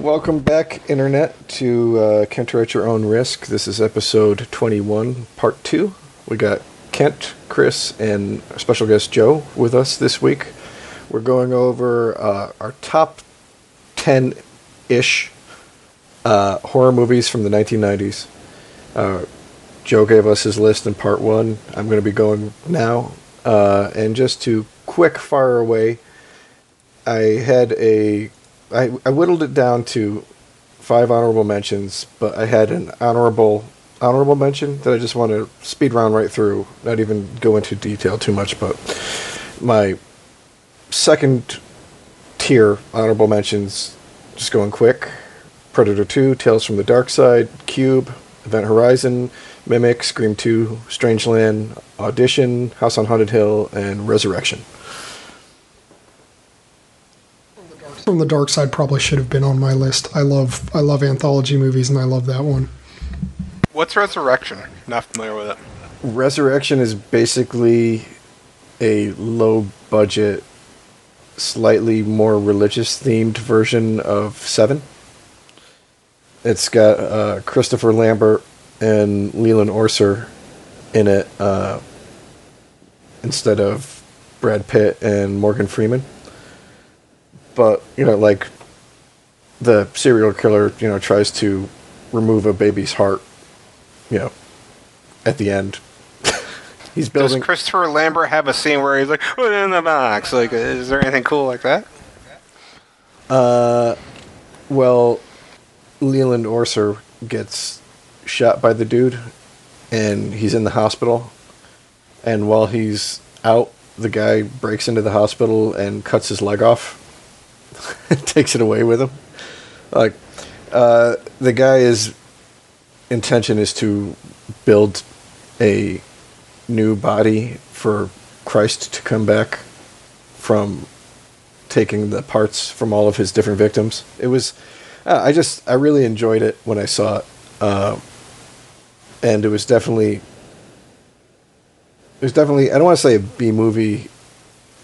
welcome back, Internet, to Kent at Your Own Risk. This is episode 21, part 2. We got Kent, Chris, and our special guest Joe with us this week. We're going over our top 10-ish horror movies from the 1990s. Joe gave us his list in part 1. I'm going to be going now. And just to quick fire away, I whittled it down to 5 honorable mentions, but I had an honorable mention that I just want to speed round right through, not even go into detail too much, but my second tier honorable mentions, just going quick: Predator 2, Tales from the Dark Side, Cube, Event Horizon, Mimic, Scream 2, Strangeland, Audition, House on Haunted Hill, and Resurrection. From the Dark Side probably should have been on my list. I love anthology movies, and I love that one. What's Resurrection? Not familiar with it. Resurrection is basically a low-budget, slightly more religious-themed version of Seven. It's got Christopher Lambert and Leland Orser in it instead of Brad Pitt and Morgan Freeman. But, like the serial killer, tries to remove a baby's heart, at the end. He's building. Does Christopher Lambert have a scene where he's like, "Put it in the box"? Like, is there anything cool like that? Well, Leland Orser gets shot by the dude, and he's in the hospital. And while he's out, the guy breaks into the hospital and cuts his leg off. Takes it away with him. Like, the guy's intention is to build a new body for Christ to come back from taking the parts from all of his different victims. It was, I really enjoyed it when I saw it, and it was definitely, I don't want to say a B movie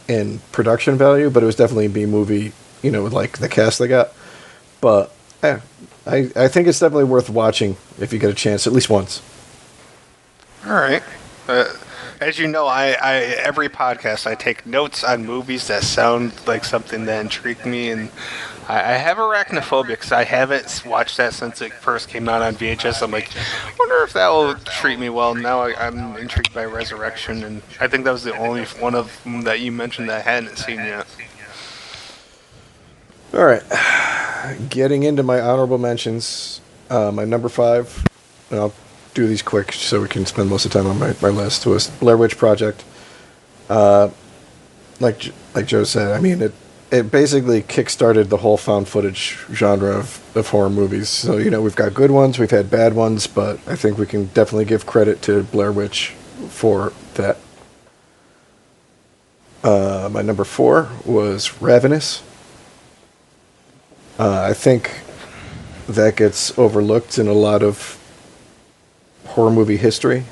in production value, but it was definitely a B movie. With like the cast they got. But I think it's definitely worth watching if you get a chance, at least once. All right. As you know, I every podcast I take notes on movies that sound like something that intrigued me, and I have Arachnophobia because I haven't watched that since it first came out on VHS. I'm like, I wonder if that will treat me well. Now I'm intrigued by Resurrection, and I think that was the only one of them that you mentioned that I hadn't seen yet. All right, getting into my honorable mentions, my number 5, and I'll do these quick so we can spend most of the time on my list, was Blair Witch Project. Like Joe said, I mean, it basically kickstarted the whole found footage genre of horror movies. So, we've got good ones, we've had bad ones, but I think we can definitely give credit to Blair Witch for that. My number 4 was Ravenous. I think that gets overlooked in a lot of horror movie history,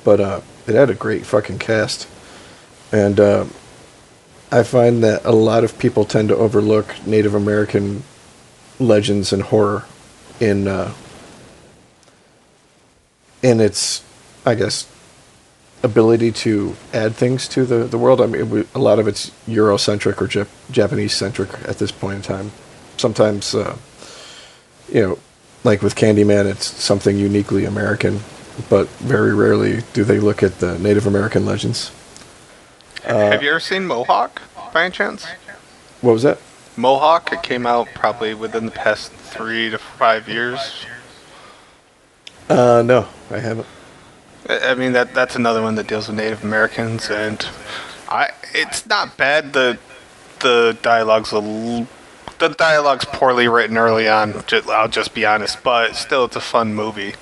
but it had a great fucking cast. And I find that a lot of people tend to overlook Native American legends and horror in its, I guess, ability to add things to the world. I mean, a lot of it's Eurocentric or Japanese-centric at this point in time. Sometimes, like with Candyman, it's something uniquely American, but very rarely do they look at the Native American legends. Have you ever seen Mohawk, by any chance? What was that? Mohawk, it came out probably within the past 3 to 5 years. No, I haven't. I mean, that's another one that deals with Native Americans, and it's not bad. The dialogue's poorly written early on, I'll just be honest, but still, it's a fun movie.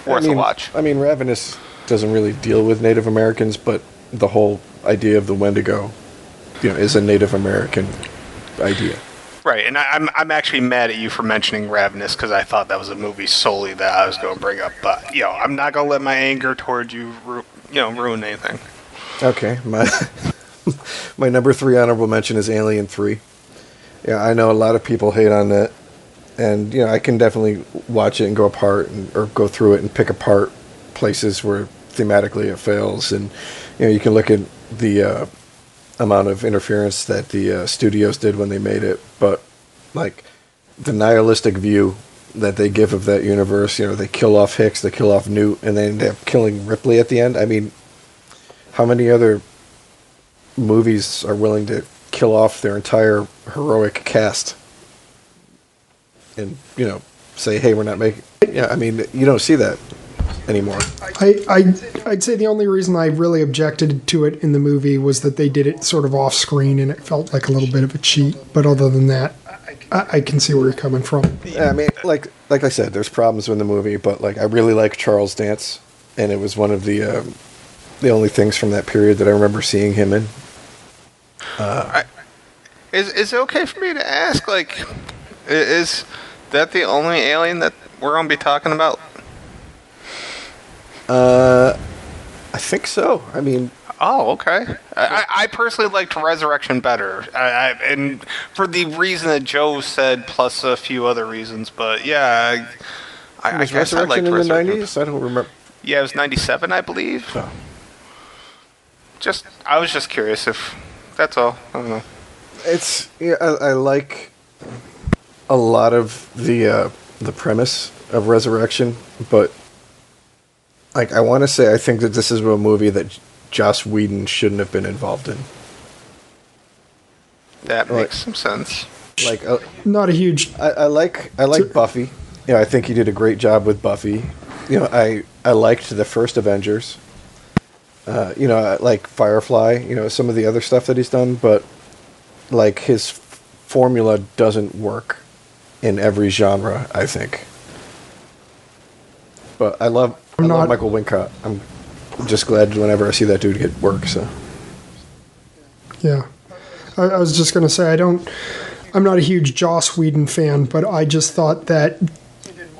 Worth a watch. I mean, Ravenous doesn't really deal with Native Americans, but the whole idea of the Wendigo, is a Native American idea. Right, and I'm actually mad at you for mentioning Ravenous, because I thought that was a movie solely that I was going to bring up, but, I'm not going to let my anger towards you, ruin anything. Okay, my number 3 honorable mention is Alien 3. Yeah, I know a lot of people hate on that. and I can definitely watch it and go apart or go through it and pick apart places where thematically it fails, and you can look at the amount of interference that the studios did when they made it, but like the nihilistic view that they give of that universe, they kill off Hicks, they kill off Newt, and they end up killing Ripley at the end. I mean, how many other movies are willing to kill off their entire heroic cast and say, hey, we're not making... Yeah, I mean, you don't see that anymore. I'd say the only reason I really objected to it in the movie was that they did it sort of off screen and it felt like a little bit of a cheat. But other than that, I can see where you're coming from. Yeah, I mean, like I said, there's problems with the movie, but I really like Charles Dance, and it was one of the only things from that period that I remember seeing him in. Is it okay for me to ask, is that the only alien that we're going to be talking about? I think so. I mean... Oh, okay. I personally liked Resurrection better, and for the reason that Joe said, plus a few other reasons. But yeah, I guess I liked Resurrection in the Resurrection. 90s? I don't remember. Yeah, it was 97, I believe. Oh. I was just curious if that's all. I don't know. I like a lot of the premise of Resurrection, but I want to say I think that this is a movie that Joss Whedon shouldn't have been involved in. That makes some sense. Not a huge... I like Buffy. I think he did a great job with Buffy. I liked the first Avengers. I like Firefly. Some of the other stuff that he's done, but his formula doesn't work in every genre, I think. But I love Michael Wincott. I'm just glad whenever I see that dude get work. So yeah, I was just going to say I'm not a huge Joss Whedon fan, but I just thought that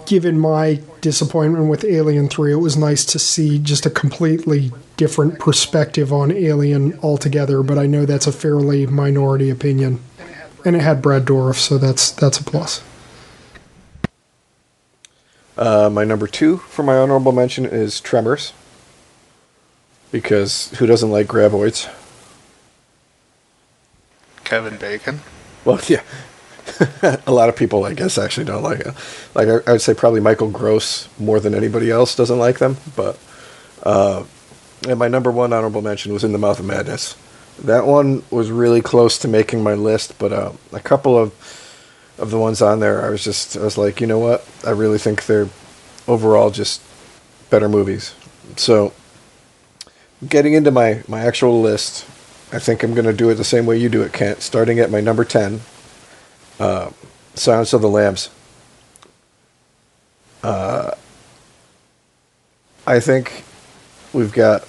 given my disappointment with Alien 3, it was nice to see just a completely different perspective on Alien altogether. But I know that's a fairly minority opinion, and it had Brad Dourif, so that's a plus. My number 2 for my honorable mention is Tremors. Because who doesn't like graboids? Kevin Bacon. Well, yeah. A lot of people, I guess, actually don't like it. I would say probably Michael Gross more than anybody else doesn't like them. But and my number 1 honorable mention was In the Mouth of Madness. That one was really close to making my list, but a couple of the ones on there, I was like, you know what? I really think they're overall just better movies. So, getting into my actual list, I think I'm going to do it the same way you do it, Kent. Starting at my number 10, Silence of the Lambs. I think we've got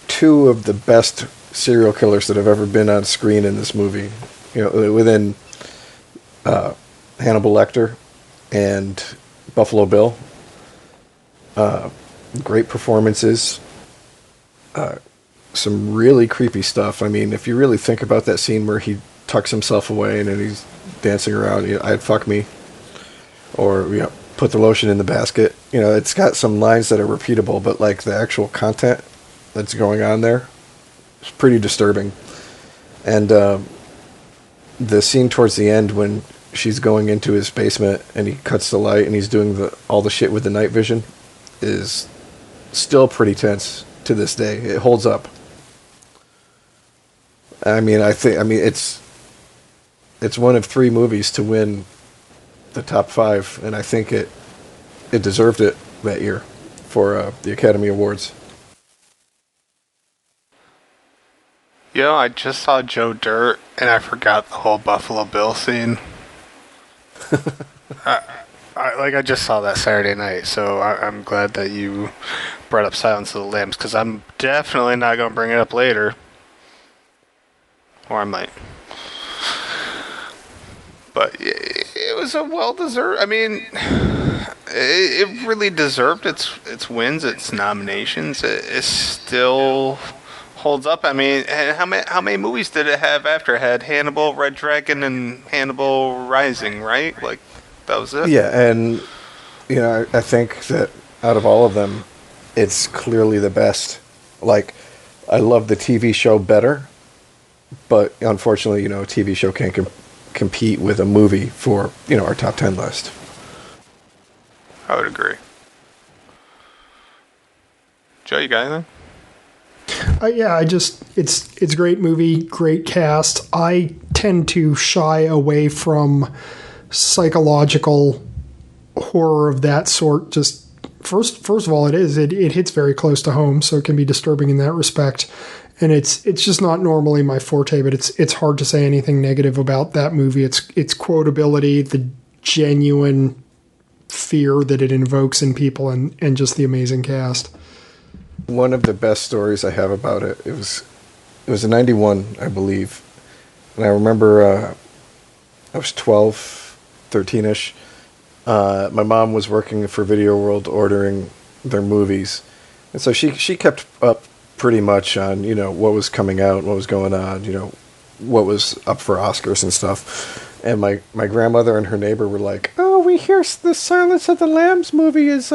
2 of the best serial killers that have ever been on screen in this movie. Within Hannibal Lecter and Buffalo Bill. Great performances. Some really creepy stuff. I mean, if you really think about that scene where he tucks himself away and then he's dancing around, I'd fuck me. Or, put the lotion in the basket. It's got some lines that are repeatable, but the actual content that's going on there is pretty disturbing. And the scene towards the end when she's going into his basement and he cuts the light and he's doing all the shit with the night vision is still pretty tense to this day. It holds up. I mean, it's one of 3 movies to win the top 5, and I think it deserved it that year for the Academy Awards. I just saw Joe Dirt, and I forgot the whole Buffalo Bill scene. I just saw that Saturday night, so I'm glad that you brought up Silence of the Lambs, because I'm definitely not going to bring it up later. Or I might. But it was a well-deserved... I mean, it really deserved its wins, its nominations. It still holds up. I mean, how many movies did it have after? It had Hannibal, Red Dragon, and Hannibal Rising, right? That was it. Yeah, and I think that out of all of them, it's clearly the best. Like, I love the TV show better, but unfortunately, a TV show can't compete with a movie for our top 10 list. I would agree. Joe, you got anything? Yeah, it's a great movie, great cast. I tend to shy away from psychological horror of that sort. Just first of all, it hits very close to home, so it can be disturbing in that respect. And it's just not normally my forte, but it's hard to say anything negative about that movie. Its quotability, the genuine fear that it invokes in people, and just the amazing cast. One of the best stories I have about it, it was in 91, I believe. And I remember I was 12, 13-ish. My mom was working for Video World ordering their movies. And so she kept up pretty much on, what was coming out, what was going on, what was up for Oscars and stuff. And my grandmother and her neighbor were like, "Oh, we hear the Silence of the Lambs movie is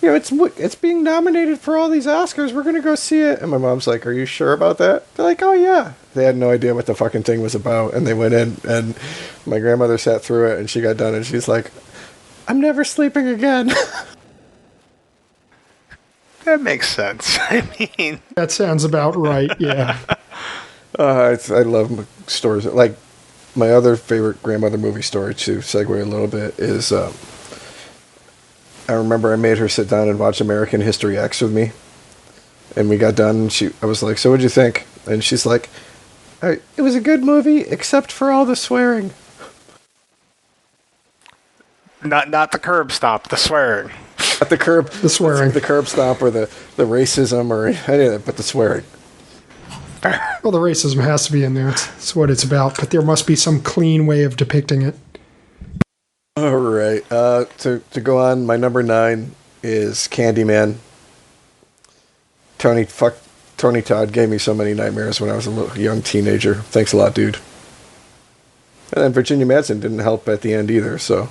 it's being nominated for all these Oscars. We're going to go see it." And my mom's like, "Are you sure about that?" They're like, "Oh, yeah." They had no idea what the fucking thing was about. And they went in, and my grandmother sat through it, and she got done, and she's like, "I'm never sleeping again." That makes sense. I mean, That sounds about right, yeah. I love stories. Like, my other favorite grandmother movie story, to segue a little bit, is I remember I made her sit down and watch American History X with me. And we got done, and I was like, "So what'd you think?" And she's like, "It was a good movie, except for all the swearing." not the curb stomp, the swearing. Not the curb, The swearing. the curb stomp, or the racism, or any of that, but the swearing. Well, the racism has to be in there. It's what it's about. But there must be some clean way of depicting it. All right. To go on, my number 9 is Candyman. Tony Todd gave me so many nightmares when I was a little young teenager. Thanks a lot, dude. And then Virginia Madsen didn't help at the end either, so.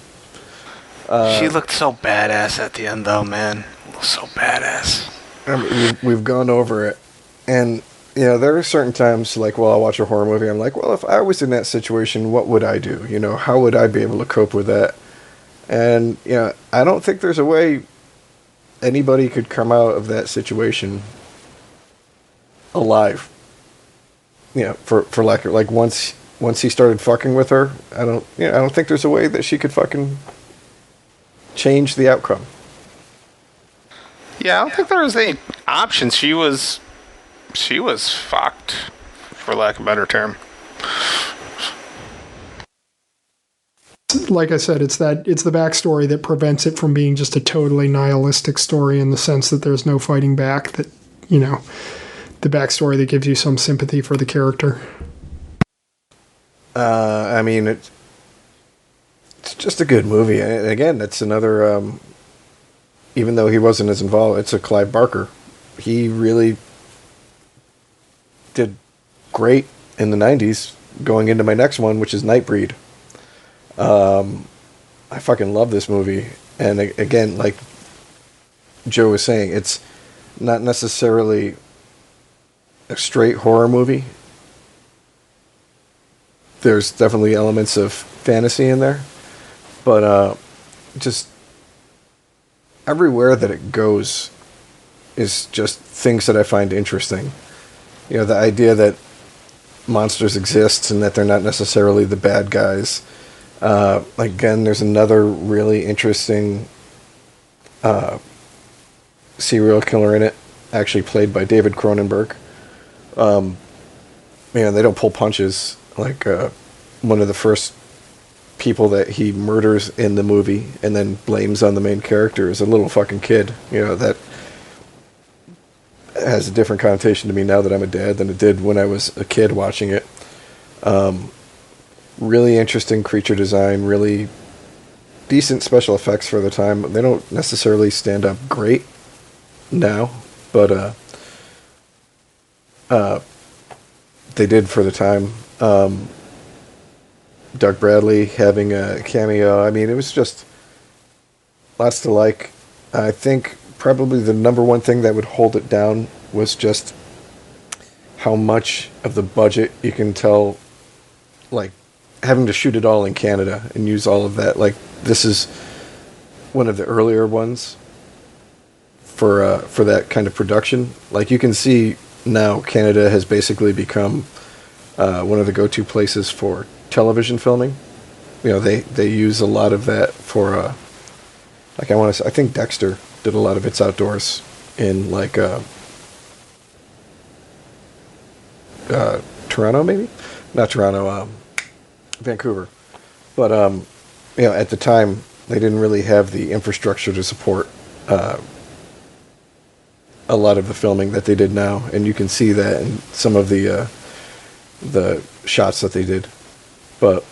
She looked so badass at the end, though, man. So badass. I mean, we've gone over it. And, there are certain times, like, I'll watch a horror movie, I'm like, well, if I was in that situation, what would I do? How would I be able to cope with that? And, I don't think there's a way anybody could come out of that situation alive. For lack of, like, once he started fucking with her, I don't think there's a way that she could fucking change the outcome. Yeah, I don't think there was any options. She was fucked, for lack of a better term. Like I said, it's the backstory that prevents it from being just a totally nihilistic story, in the sense that there's no fighting back. That the backstory that gives you some sympathy for the character. I mean, it's just a good movie. And again, it's another. Even though he wasn't as involved, it's a Clive Barker. He really did great in the 90s, going into my next one, which is Nightbreed. I fucking love this movie. And again, like Joe was saying, it's not necessarily a straight horror movie. There's definitely elements of fantasy in there. But just everywhere that it goes is just things that I find interesting. The idea that monsters exist and that they're not necessarily the bad guys. Again, there's another really interesting serial killer in it, actually played by David Cronenberg. They don't pull punches. Like, one of the first people that he murders in the movie and then blames on the main character is a little fucking kid. That has a different connotation to me now that I'm a dad than it did when I was a kid watching it. Really interesting creature design, really decent special effects for the time. They don't necessarily stand up great now, but they did for the time. Doug Bradley having a cameo. I mean, it was just lots to like. I think probably the number one thing that would hold it down was just how much of the budget you can tell, like, having to shoot it all in Canada and use all of that. Like, this is one of the earlier ones for that kind of production. Like, you can see now Canada has basically become one of the go-to places for television filming. You know, they use a lot of that for, like, I think Dexter did a lot of its outdoors in, like, Toronto, maybe? Not Toronto, Vancouver. But, you know, at the time, they didn't really have the infrastructure to support a lot of the filming that they did now, and you can see that in some of the shots that they did. But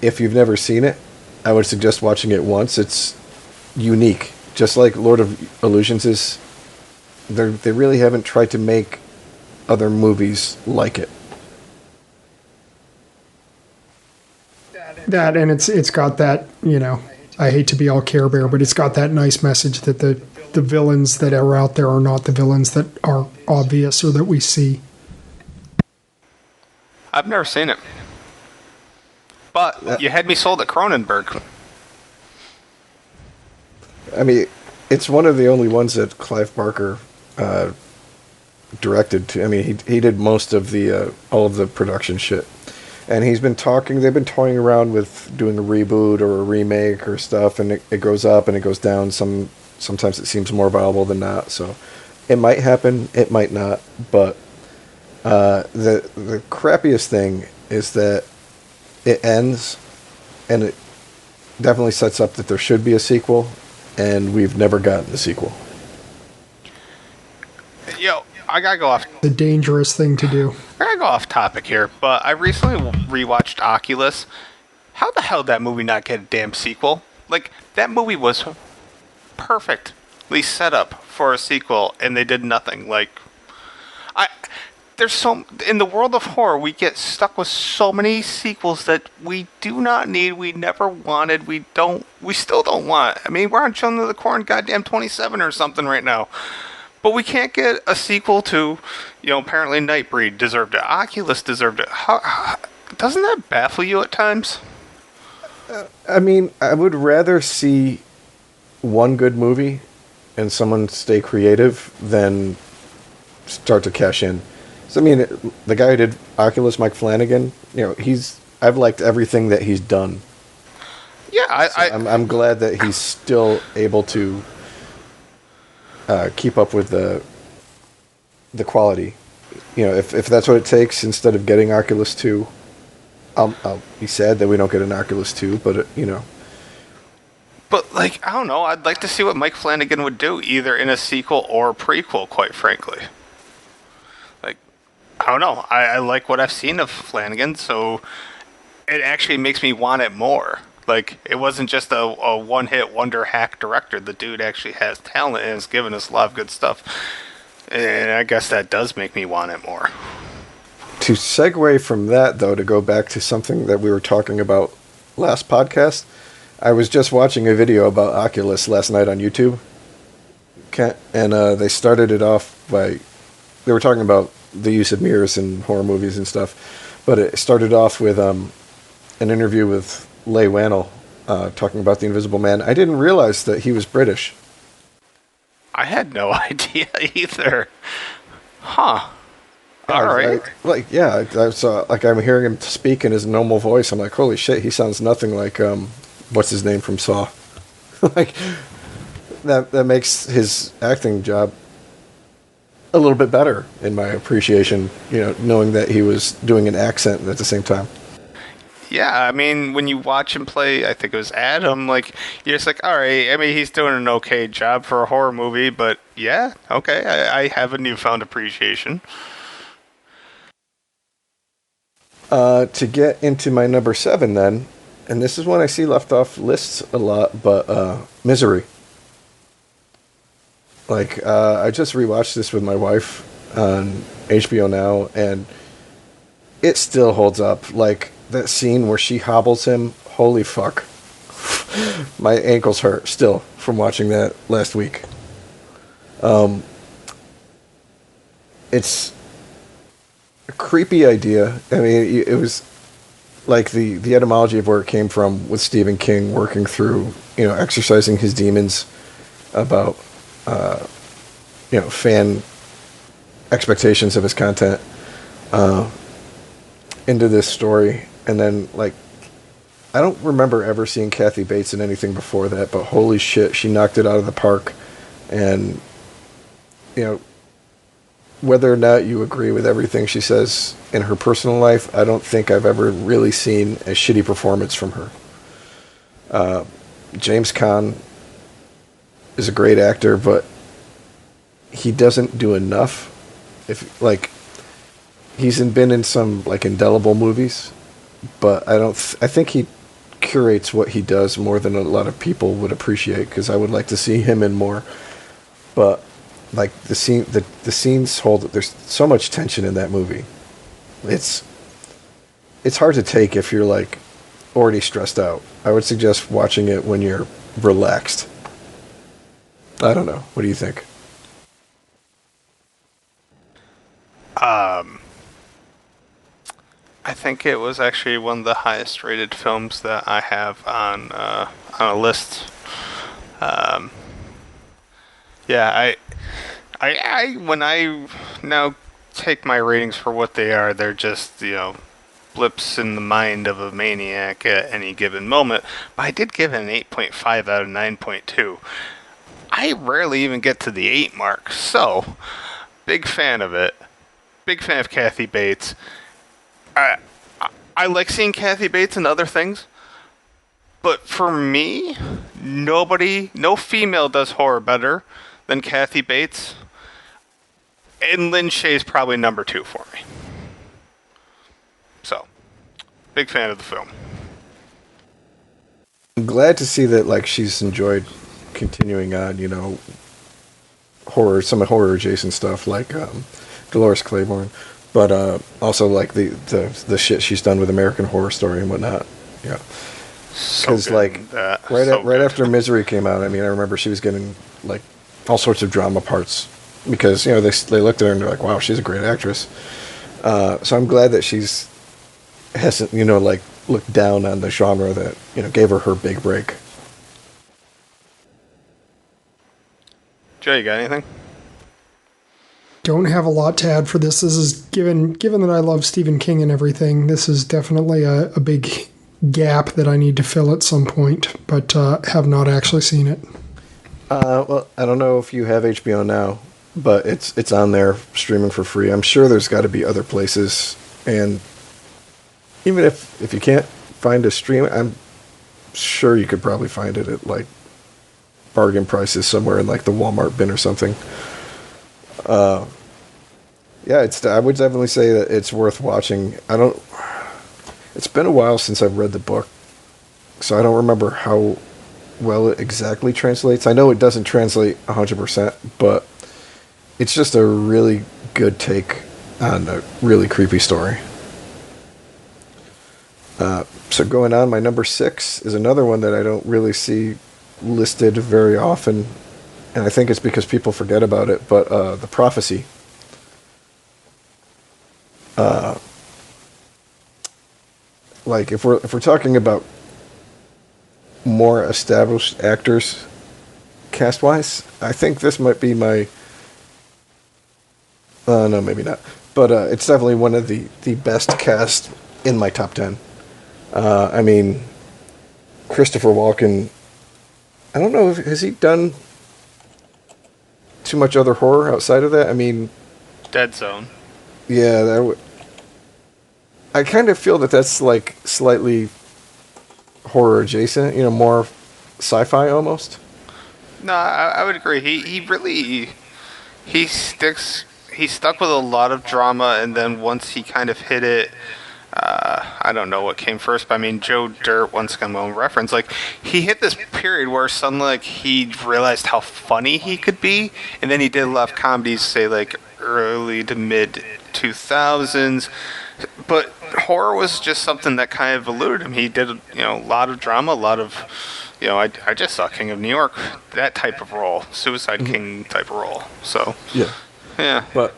if you've never seen it, I would suggest watching it once. It's unique, just like Lord of Illusions is. They really haven't tried to make other movies like it. That, and it's got that, you know, I hate to be all Care Bear, but it's got that nice message that the villains that are out there are not the villains that are obvious or that we see. I've never seen it. But you had me sold at Cronenberg. I mean, it's one of the only ones that Clive Barker directed. I mean, he did most of the all of the production shit, and they've been toying around with doing a reboot or a remake or stuff, and it goes up and it goes down. Sometimes it seems more viable than not. So it might happen, it might not. But the crappiest thing is that it ends, and it definitely sets up that there should be a sequel, and we've never gotten the sequel. Yo, I gotta go off. The dangerous thing to do. I gotta go off topic here, but I recently rewatched Oculus. How the hell did that movie not get a damn sequel? Like, that movie was perfectly set up for a sequel, and they did nothing. Like, in the world of horror, we get stuck with so many sequels that we do not need, we never wanted, we still don't want. I mean, we're on Children of the Corn goddamn 27 or something right now. But we can't get a sequel to, you know, apparently Nightbreed deserved it. Oculus deserved it. Doesn't that baffle you at times? I mean, I would rather see one good movie and someone stay creative than start to cash in. So, I mean, the guy who did Oculus, Mike Flanagan, you know, I've liked everything that he's done. Yeah, I'm glad that he's still able to keep up with the quality. You know, if that's what it takes, instead of getting Oculus 2, I'll be sad that we don't get an Oculus 2, but, you know. But, like, I don't know, I'd like to see what Mike Flanagan would do, either in a sequel or a prequel, quite frankly. Like, I don't know, I like what I've seen of Flanagan, so it actually makes me want it more. Like, it wasn't just a one-hit wonder hack director. The dude actually has talent and has given us a lot of good stuff. And I guess that does make me want it more. To segue from that, though, to go back to something that we were talking about last podcast, I was just watching a video about Oculus last night on YouTube. And they started it off by... They were talking about the use of mirrors in horror movies and stuff. But it started off with an interview with Leigh Whannell talking about The Invisible Man. I didn't realize that he was British. I had no idea either. Huh. All right. I'm hearing him speak in his normal voice. I'm like, holy shit, he sounds nothing like what's his name from Saw. Like, that makes his acting job a little bit better in my appreciation, you know, knowing that he was doing an accent at the same time. Yeah, I mean, when you watch him play, I think it was Adam, like, you're just like, all right, I mean, he's doing an okay job for a horror movie, but yeah, okay, I have a newfound appreciation. To get into my number 7 then, and this is one I see left off lists a lot, but Misery. Like, I just rewatched this with my wife on HBO Now, and it still holds up. Like, that scene where she hobbles him, holy fuck. My ankles hurt still from watching that last week. It's a creepy idea. I mean, it was like the etymology of where it came from with Stephen King working through, exercising his demons about, fan expectations of his content into this story. And then, like, I don't remember ever seeing Kathy Bates in anything before that, but holy shit, she knocked it out of the park. And, whether or not you agree with everything she says in her personal life, I don't think I've ever really seen a shitty performance from her. James Caan is a great actor, but he doesn't do enough. He's been in some indelible movies, but I think he curates what he does more than a lot of people would appreciate, because I would like to see him in more. But the scenes hold. There's so much tension in that movie. It's hard to take if you're already stressed out. I would suggest watching it when you're relaxed. I don't know. What do you think? I think it was actually one of the highest rated films that I have on a list. Yeah, I when I now take my ratings for what they are, they're just, blips in the mind of a maniac at any given moment. But I did give it an 8.5 out of 9.2. I rarely even get to the 8 mark, so big fan of it. Big fan of Kathy Bates. I like seeing Kathy Bates in other things, but for me, no female does horror better than Kathy Bates, and Lynn Shay's probably number 2 for me. So, big fan of the film. I'm glad to see that she's enjoyed continuing on, some horror adjacent stuff like Dolores Claiborne, but also the shit she's done with American Horror Story and whatnot. Yeah, because right after Misery came out, I remember she was getting all sorts of drama parts because they looked at her and they're like, wow, she's a great actress. So I'm glad that hasn't looked down on the genre that gave her big break. Joe, you got anything? Don't have a lot to add for this. This is given that I love Stephen King and everything. This is definitely a big gap that I need to fill at some point, but have not actually seen it. Well, I don't know if you have HBO now, but it's on there streaming for free. I'm sure there's got to be other places, and even if you can't find a stream, I'm sure you could probably find it at bargain prices somewhere in the Walmart bin or something. Yeah, I would definitely say that it's worth watching. It's been a while since I've read the book, so I don't remember how well it exactly translates. I know it doesn't translate 100%, but it's just a really good take on a really creepy story. So going on, my number 6 is another one that I don't really see listed very often, and I think it's because people forget about it, but The Prophecy. If we're talking about more established actors cast-wise, I think this might be my... no, maybe not. But it's definitely one of the best cast in my top 10. Christopher Walken, I don't know, has he done too much other horror outside of that? Dead Zone. Yeah, I kind of feel that's slightly horror adjacent, more sci-fi almost. No, I would agree. He stuck with a lot of drama, and then once he kind of hit it, I don't know what came first, but Joe Dirt, once again, my own reference, he hit this period where suddenly, he realized how funny he could be, and then he did a lot of comedies, say, early to mid 2000s, But horror was just something that kind of eluded him. He did, a lot of drama, a lot of, I just saw King of New York, that type of role, Suicide King type of role. So Yeah. yeah, But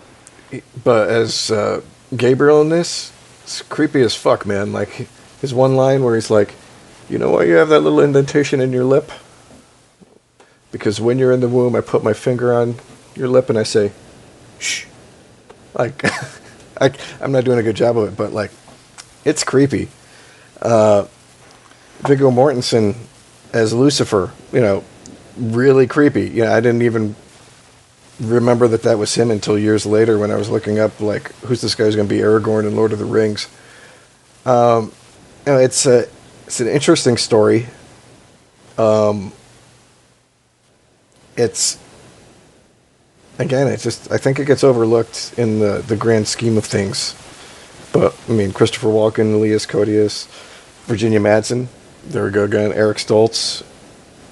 as Gabriel in this, it's creepy as fuck, man. Like his one line where he's like, "You know why you have that little indentation in your lip? Because when you're in the womb, I put my finger on your lip and I say, shh." Like, I'm not doing a good job of it, but like, it's creepy. Viggo Mortensen as Lucifer, really creepy. I didn't even remember that was him until years later when I was looking up, like, who's this guy who's going to be Aragorn in Lord of the Rings. It's an interesting story. It's I think it gets overlooked in the grand scheme of things. But I mean, Christopher Walken, Elias Koteas, Virginia Madsen, there we go again, Eric Stoltz,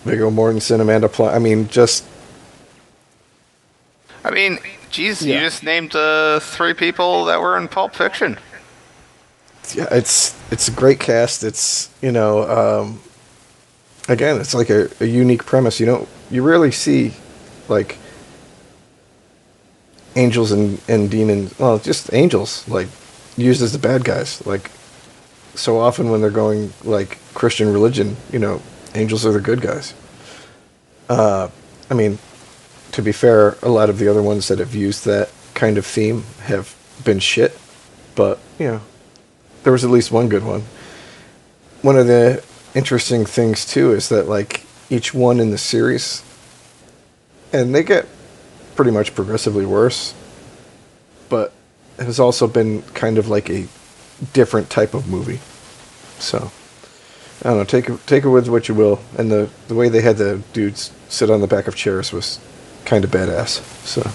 Viggo Mortensen, Amanda Plummer. Geez, Yeah. you just named 3 people that were in Pulp Fiction. Yeah, it's a great cast. It's again, it's like a unique premise. You rarely see like angels and demons. Well, just angels like used as the bad guys. Like so often when they're going like Christian religion, angels are the good guys. To be fair, a lot of the other ones that have used that kind of theme have been shit. But there was at least one good one. One of the interesting things too is that like each one in the series, and they get pretty much progressively worse, but it has also been kind of like a different type of movie. So I don't know, take it with what you will. And the way they had the dudes sit on the back of chairs was kind of badass. So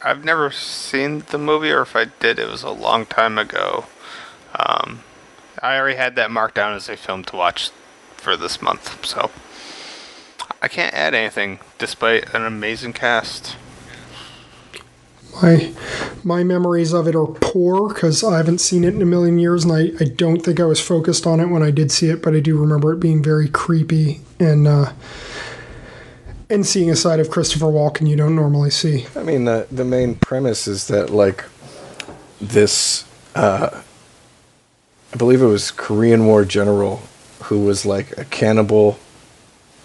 I've never seen the movie, or if I did, it was a long time ago. I already had that marked down as a film to watch for this month, so I can't add anything, despite an amazing cast. My memories of it are poor because I haven't seen it in a million years, and I don't think I was focused on it when I did see it, but I do remember it being very creepy and seeing a side of Christopher Walken you don't normally see. I mean, the main premise is that like this, I believe it was Korean War general who was like a cannibal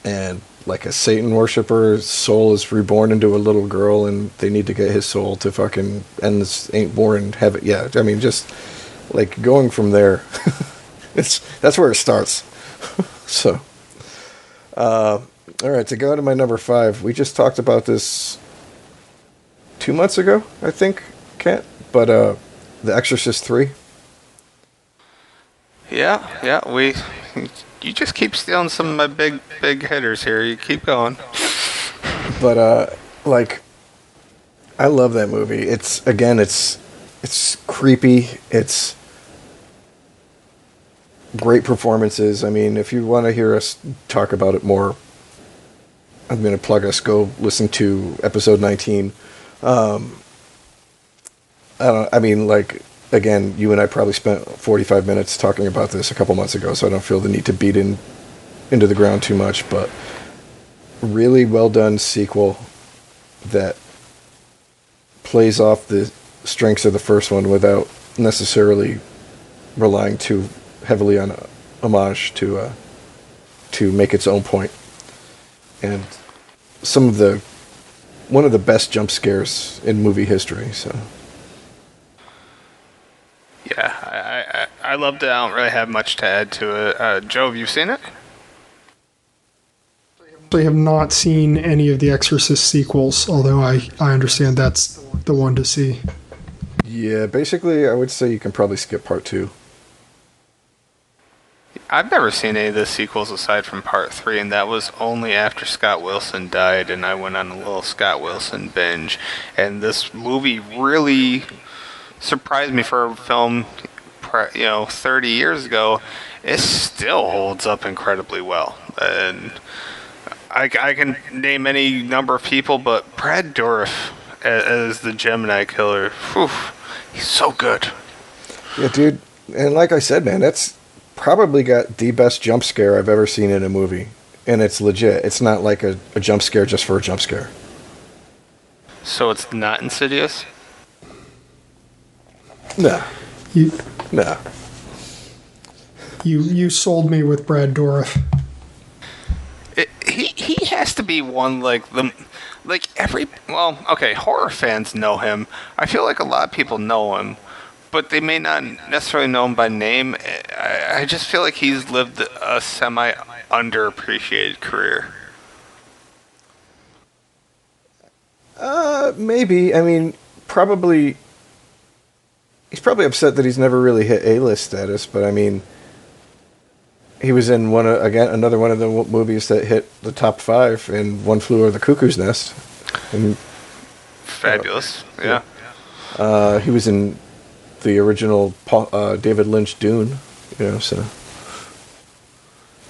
and like a Satan worshiper. His soul is reborn into a little girl, and they need to get his soul to fucking end this ain't war and have it. Yeah, I mean, just like going from there, that's where it starts. So, all right, to go to my number 5, we just talked about this 2 months ago, I think, Kat. But The Exorcist 3. Yeah, you just keep stealing some of my big hitters here. You keep going. But like, I love that movie. It's creepy. It's great performances. I mean, if you want to hear us talk about it more, I'm going to plug us. Go listen to episode 19. Again, you and I probably spent 45 minutes talking about this a couple months ago, so I don't feel the need to beat into the ground too much, but really well done sequel that plays off the strengths of the first one without necessarily relying too heavily on homage to make its own point. And one of the best jump scares in movie history, so. Yeah, I loved it. I don't really have much to add to it. Joe, have you seen it? I have not seen any of the Exorcist sequels, although I understand that's the one to see. Yeah, basically, I would say you can probably skip part 2. I've never seen any of the sequels aside from part 3, and that was only after Scott Wilson died, and I went on a little Scott Wilson binge. And this movie really surprised me for a film, 30 years ago. It still holds up incredibly well. And I can name any number of people, but Brad Dourif as the Gemini Killer. Whew, he's so good. Yeah, dude. And like I said, man, that's probably got the best jump scare I've ever seen in a movie. And it's legit. It's not like a jump scare just for a jump scare. So it's not Insidious? Nah. You Nah. you sold me with Brad Dourif. He has to be one horror fans know him. I feel like a lot of people know him, but they may not necessarily know him by name. I just feel like he's lived a semi underappreciated career. Maybe. I mean, probably. He's probably upset that he's never really hit A-list status, but I mean, he was in another one of the movies that hit the top 5 in One Flew Over the Cuckoo's Nest. And, Fabulous, yeah. he was in the original David Lynch Dune, so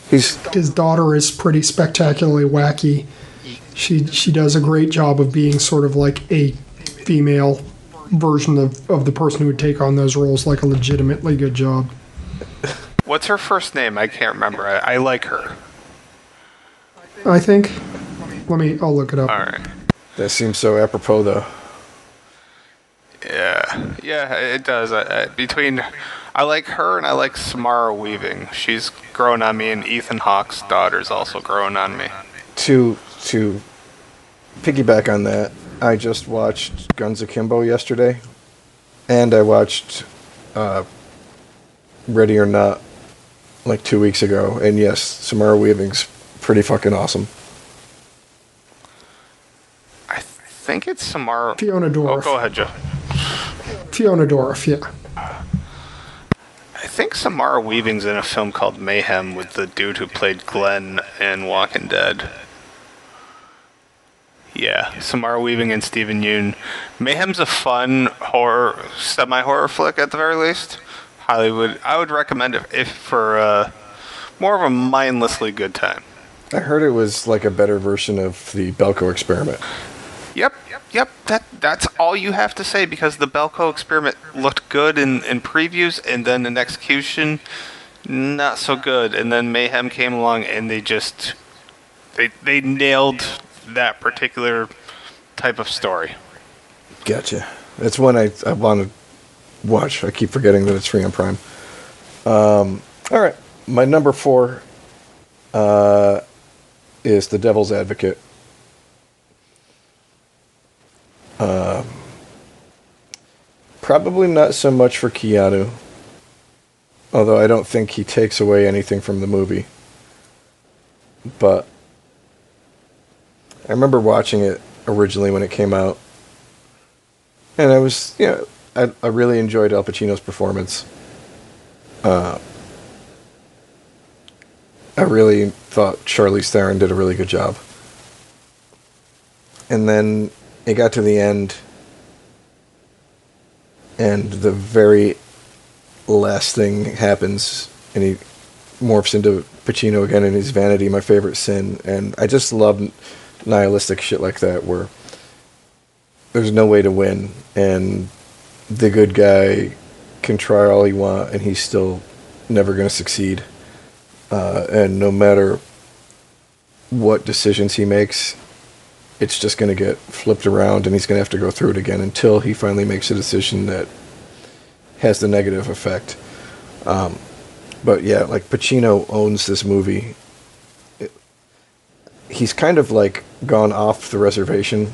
His daughter is pretty spectacularly wacky. She does a great job of being sort of like a female version of the person who would take on those roles, like a legitimately good job. What's her first name? I can't remember. I like her. I think. I'll look it up. All right. that seems so apropos, though. Yeah, it does. I like her and I like Samara Weaving. She's grown on me, and Ethan Hawke's daughter's also grown on me. To piggyback on that, I just watched Guns Akimbo yesterday, and I watched Ready or Not like 2 weeks ago, and yes, Samara Weaving's pretty fucking awesome. I think it's Samara... Fiona Dorff. Oh, go ahead, Joe. Fiona Dorff, yeah. I think Samara Weaving's in a film called Mayhem with the dude who played Glenn in Walking Dead. Yeah, Samara Weaving and Stephen Yeun. Mayhem's a fun horror, semi-horror flick at the very least. I would recommend it if for more of a mindlessly good time. I heard it was like a better version of the Belko Experiment. Yep. That's all you have to say, because the Belko Experiment looked good in previews, and then in execution, not so good. And then Mayhem came along, and they nailed that particular type of story. Gotcha. That's one I want to watch. I keep forgetting that it's free on Prime. All right. My number 4 is The Devil's Advocate. Probably not so much for Keanu, although I don't think he takes away anything from the movie. But I remember watching it originally when it came out, and I really enjoyed Al Pacino's performance. I really thought Charlize Theron did a really good job. And then it got to the end, and the very last thing happens, and he morphs into Pacino again in his Vanity, My Favorite Sin. And I just love nihilistic shit like that, where there's no way to win, and the good guy can try all he want, and he's still never going to succeed. And no matter what decisions he makes, it's just going to get flipped around, and he's going to have to go through it again until he finally makes a decision that has the negative effect. But yeah, like, Pacino owns this movie. He's kind of like gone off the reservation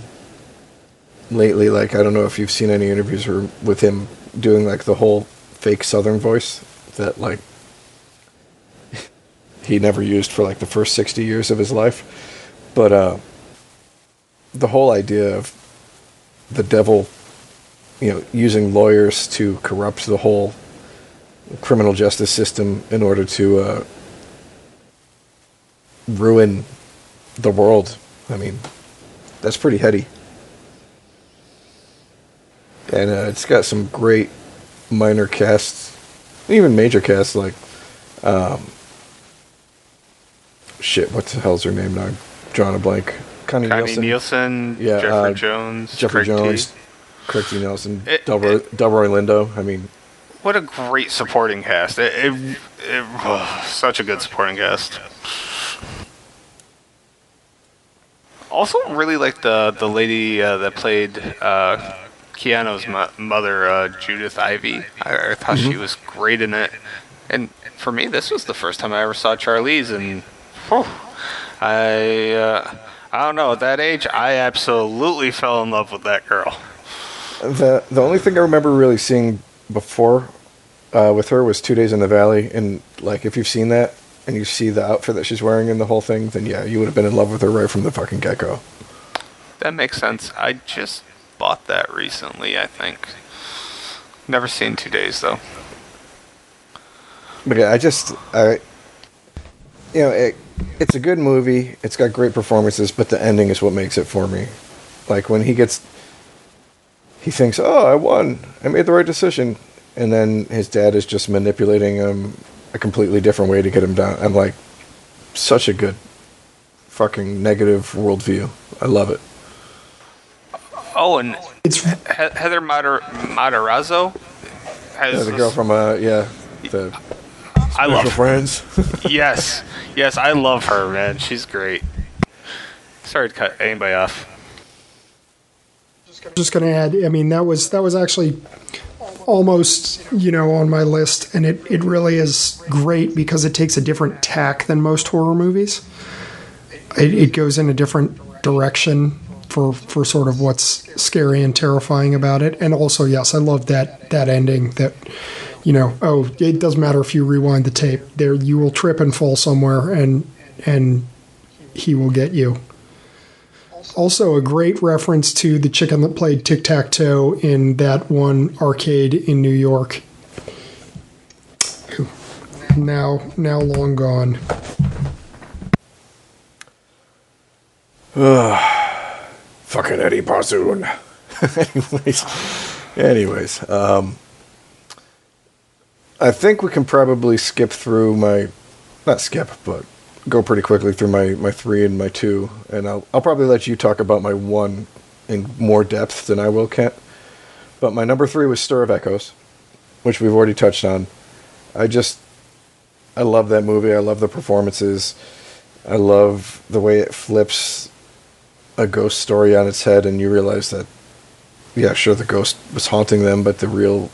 lately. Like, I don't know if you've seen any interviews with him doing like the whole fake Southern voice that like he never used for like the first 60 years of his life. But the whole idea of the devil, using lawyers to corrupt the whole criminal justice system in order to ruin the world. I mean, that's pretty heady. And it's got some great minor casts, even major casts, like what the hell's her name now? I'm drawing a blank. Connie Nielsen, Yeah, Jeffrey Jones, Jeffrey Craig T. Jones, Craig T. Nelson, It- Delroy Lindo. I mean, What a great supporting cast! Such a good supporting cast. Also, really like the lady that played Keanu's mother, Judith Ivey. I thought she was great in it. And for me, this was the first time I ever saw Charlize, and whew, I don't know. At that age, I absolutely fell in love with that girl. the only thing I remember really seeing before with her was 2 Days in the Valley, and like if you've seen that and you see the outfit that she's wearing in the whole thing, then yeah, you would have been in love with her right from the fucking get-go. That makes sense. I just bought that recently, I think. Never seen 2 Days, though. But yeah, it's a good movie. It's got great performances, but the ending is what makes it for me. Like when he thinks, "Oh, I won. I made the right decision," and then his dad is just manipulating him a completely different way to get him down. I'm like, such a good fucking negative worldview. I love it. Oh, and It's Heather Matarazzo has Yeah, the girl from the I love her. Friends. Yes, I love her, man. She's great. Sorry to cut anybody off. just going to add. I mean, that was actually almost on my list, and it really is great because it takes a different tack than most horror movies. It goes in a different direction for sort of what's scary and terrifying about it. And also, yes, I love that ending that, it doesn't matter if you rewind the tape. There, you will trip and fall somewhere, and he will get you. Also, a great reference to the chicken that played tic-tac-toe in that one arcade in New York. Now long gone. Fucking Eddie Pazzoon. Anyways, I think we can probably skip through not skip, but go pretty quickly through my 3 and my 2, and I'll probably let you talk about my 1 in more depth than I will, Kent. But my number 3 was Stir of Echoes, which we've already touched on. I love that movie. I love the performances. I love the way it flips a ghost story on its head, and you realize that, yeah, sure, the ghost was haunting them, but the real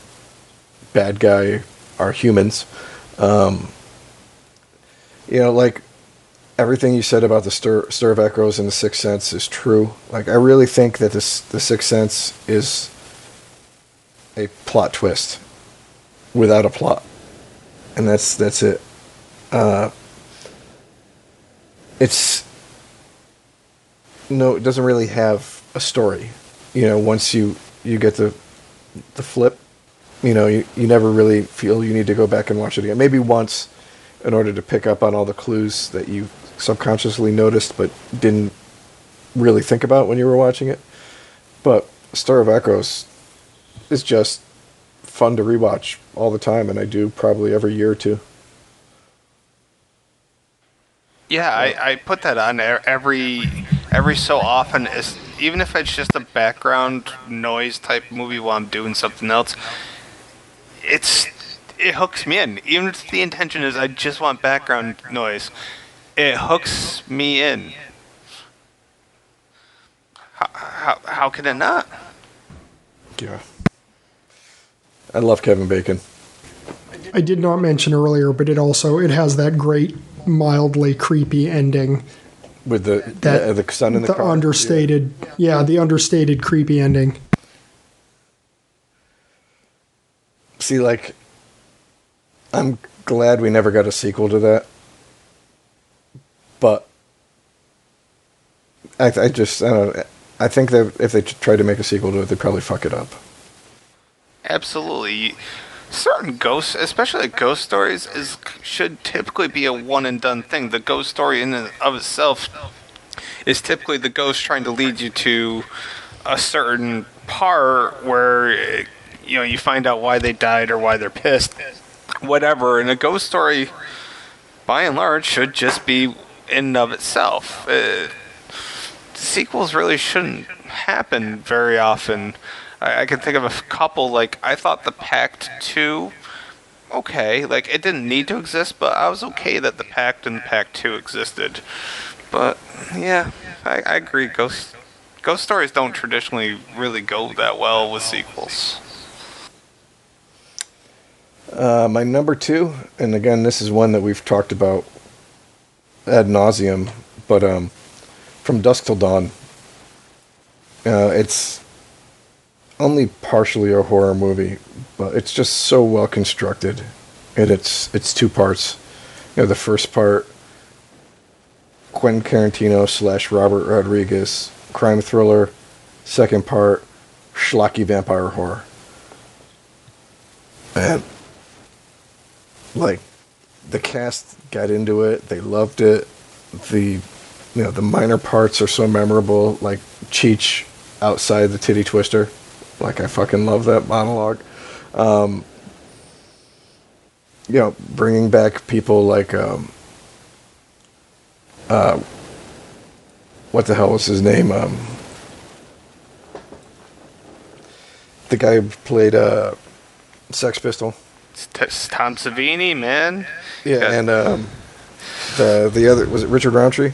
bad guy are humans. Like everything you said about the Stir of Echoes and the Sixth Sense is true. Like, I really think that the Sixth Sense is a plot twist without a plot, and that's it. It doesn't really have a story. Once you get the flip, you never really feel you need to go back and watch it again. Maybe once in order to pick up on all the clues that you subconsciously noticed but didn't really think about when you were watching it. But Stir of Echoes is just fun to rewatch all the time, and I do probably every year or two. Yeah, I put that on every so often, even if it's just a background noise type movie while I'm doing something else. It hooks me in, even if the intention is I just want background noise. It hooks me in. How can it not? Yeah, I love Kevin Bacon. I did not mention earlier, but it has that great, mildly creepy ending. With the son in the car. Understated, the understated creepy ending. See, like, I'm glad we never got a sequel to that. But I don't know. I think that if they tried to make a sequel to it, they'd probably fuck it up. Absolutely. Certain ghosts, especially ghost stories, should typically be a one and done thing. The ghost story in and of itself is typically the ghost trying to lead you to a certain part where you find out why they died or why they're pissed, whatever. And a ghost story, by and large, should just be in and of itself. sequels really shouldn't happen very often. I can think of a couple. Like, I thought The Pact 2, okay, like it didn't need to exist, but I was okay that The Pact and The Pact 2 existed. But yeah, I agree. Ghost stories don't traditionally really go that well with sequels. My number two, and again, this is one that we've talked about ad nauseum, but From Dusk Till Dawn. It's only partially a horror movie, but it's just so well constructed. And it's two parts. The first part, Quentin Tarantino / Robert Rodriguez crime thriller. Second part, schlocky vampire horror. And like, the cast got into it. They loved it. The minor parts are so memorable, like Cheech outside the titty twister. Like, I fucking love that monologue. Bringing back people like what the hell was his name? The guy who played Sex Pistol. It's Tom Savini, man. Yeah, and the other, was it Richard Roundtree?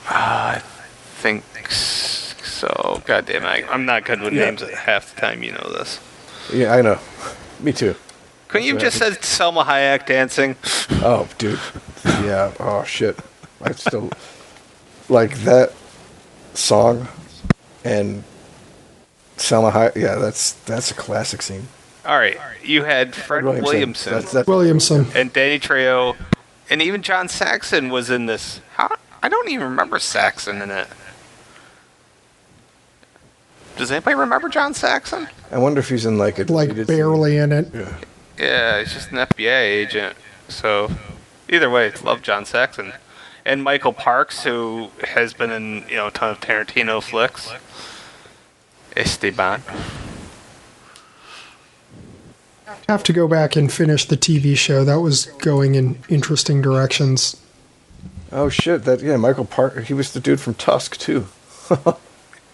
I think so. God damn it. I'm not good with names half the time, you know this. Yeah, I know. Me too. Couldn't you have just said Selma Hayek dancing? Oh, dude. Yeah. Oh, shit. I still... like, that song and Selma Hayek... Yeah, that's a classic scene. All right. You had Fred Williamson. That's Williamson. And Danny Trejo. And even John Saxon was in this. I don't even remember Saxon in it. Does anybody remember John Saxon? I wonder if he's in like a... Like, barely in it. Yeah. Yeah, he's just an FBI agent. So, either way, love John Saxon. And Michael Parks, who has been in, a ton of Tarantino flicks. Esteban. Have to go back and finish the TV show. That was going in interesting directions. Oh, shit. Michael Parks, he was the dude from Tusk, too.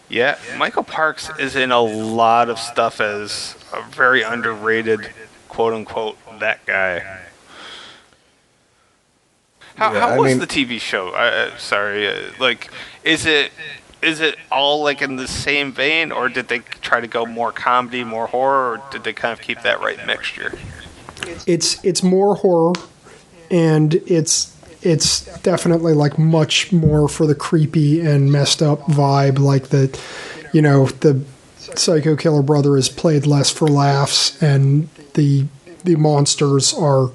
Yeah, Michael Parks is in a lot of stuff as a very underrated, quote-unquote, that guy. How was the TV show? Sorry, is it all like in the same vein, or did they try to go more comedy, more horror, or did they kind of keep that right mixture? It's more horror, and it's definitely like much more for the creepy and messed up vibe. Like the psycho killer brother is played less for laughs, and the monsters are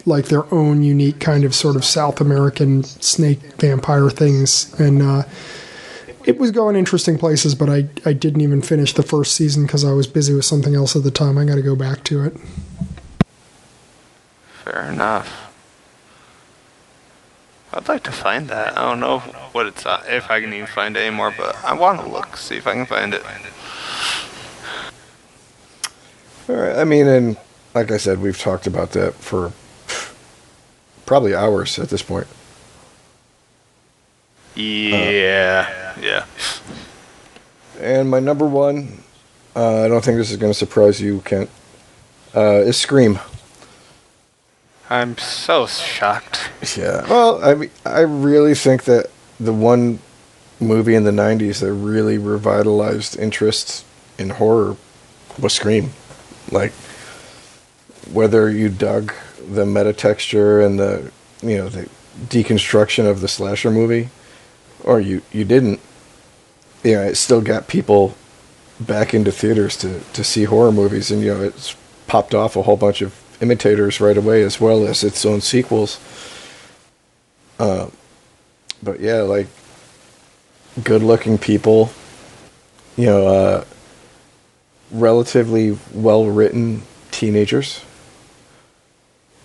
like their own unique kind of sort of South American snake vampire things. And it was going interesting places, but I didn't even finish the first season because I was busy with something else at the time. I got to go back to it. Fair enough. I'd like to find that. I don't know what it's if I can even find it anymore, but I want to look, see if I can find it. All right. I mean, and like I said, we've talked about that for probably hours at this point. Yeah. And my number one, I don't think this is going to surprise you, Kent, is Scream. I'm so shocked. Yeah. Well, I mean, I really think that the one movie in the 90s that really revitalized interest in horror was Scream. Like, whether you dug the metatexture and the deconstruction of the slasher movie, or you didn't, it still got people back into theaters to see horror movies, and it's popped off a whole bunch of imitators right away, as well as its own sequels. But yeah, like, good-looking people, relatively well-written teenagers.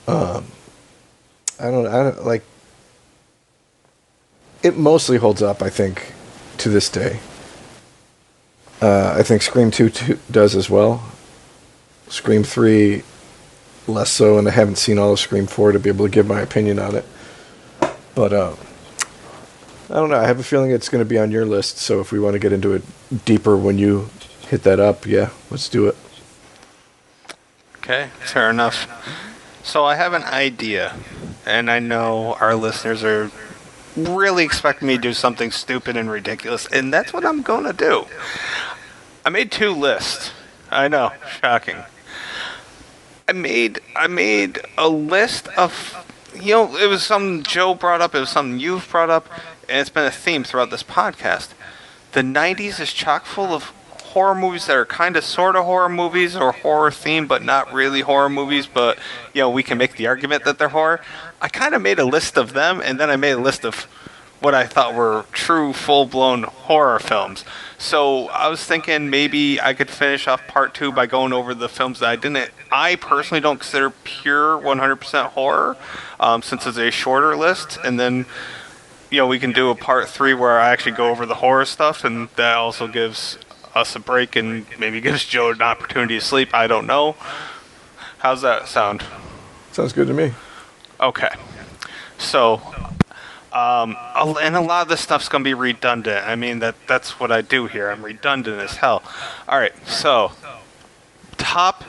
I don't like. It mostly holds up, I think, to this day. I think Scream 2 does as well. Scream 3 less so, and I haven't seen all of Scream 4 to be able to give my opinion on it. But I don't know. I have a feeling it's going to be on your list. So if we want to get into it deeper when you hit that up, yeah, let's do it. Okay, fair enough. So I have an idea, and I know our listeners are really expecting me to do something stupid and ridiculous, and that's what I'm going to do. I made 2 lists. I know, shocking. I made a list of, it was something Joe brought up, it was something you've brought up, and it's been a theme throughout this podcast. The 90s is chock full of horror movies that are kind of sort of horror movies or horror themed, but not really horror movies, but, we can make the argument that they're horror. I kind of made a list of them, and then I made a list of what I thought were true, full-blown horror films. So I was thinking maybe I could finish off part 2 by going over the films that I personally don't consider pure 100% horror, since it's a shorter list, and then, we can do a part 3 where I actually go over the horror stuff, and that also gives us a break and maybe gives Joe an opportunity to sleep. I don't know. How's that sound? Sounds good to me. Okay. So, and a lot of this stuff's going to be redundant. I mean, that's what I do here. I'm redundant as hell. All right, so top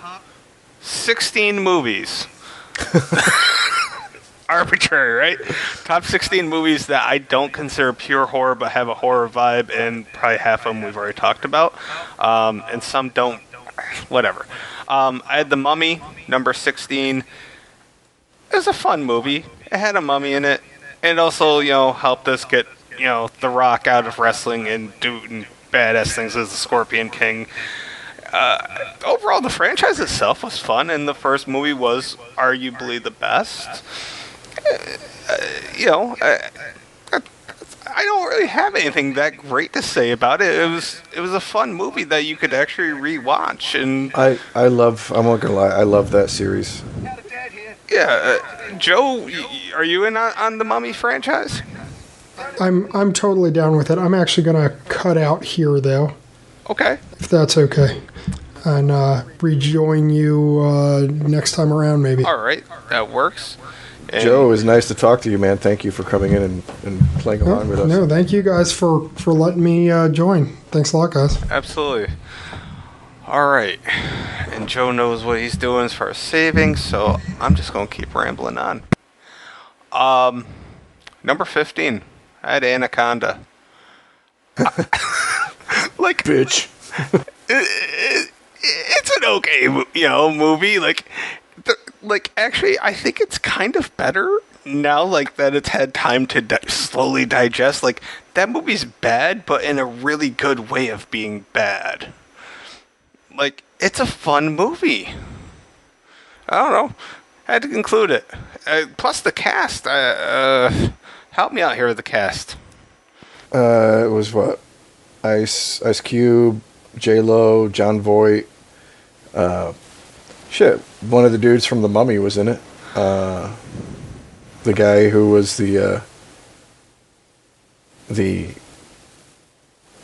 16 movies. Arbitrary, right? Top 16 movies that I don't consider pure horror but have a horror vibe, and probably half of them we've already talked about. And some don't. Whatever. I had The Mummy, number 16. It was a fun movie. It had a mummy in it. And also, helped us get, The Rock out of wrestling and doing badass things as the Scorpion King. Overall, the franchise itself was fun, and the first movie was arguably the best. I don't really have anything that great to say about it. It was a fun movie that you could actually rewatch, and I'm not gonna lie, I love that series. Yeah, Joe, are you in on the Mummy franchise? I'm totally down with it. I'm actually going to cut out here, though. Okay. If that's okay. And rejoin you next time around, maybe. All right, that works. And Joe, it was nice to talk to you, man. Thank you for coming in and playing along with us. No, thank you guys for letting me join. Thanks a lot, guys. Absolutely. All right. And Joe knows what he's doing as far as saving, so I'm just going to keep rambling on. Number 15. I had Anaconda. Like, Bitch. it's an okay, movie. Like, actually, I think it's kind of better now, like, that it's had time to slowly digest. Like, that movie's bad, but in a really good way of being bad. Like, it's a fun movie. I don't know. I had to conclude it. Plus, the cast. Help me out here with the cast. It was what? Ice Cube, J-Lo, John Voight. One of the dudes from The Mummy was in it. The guy who was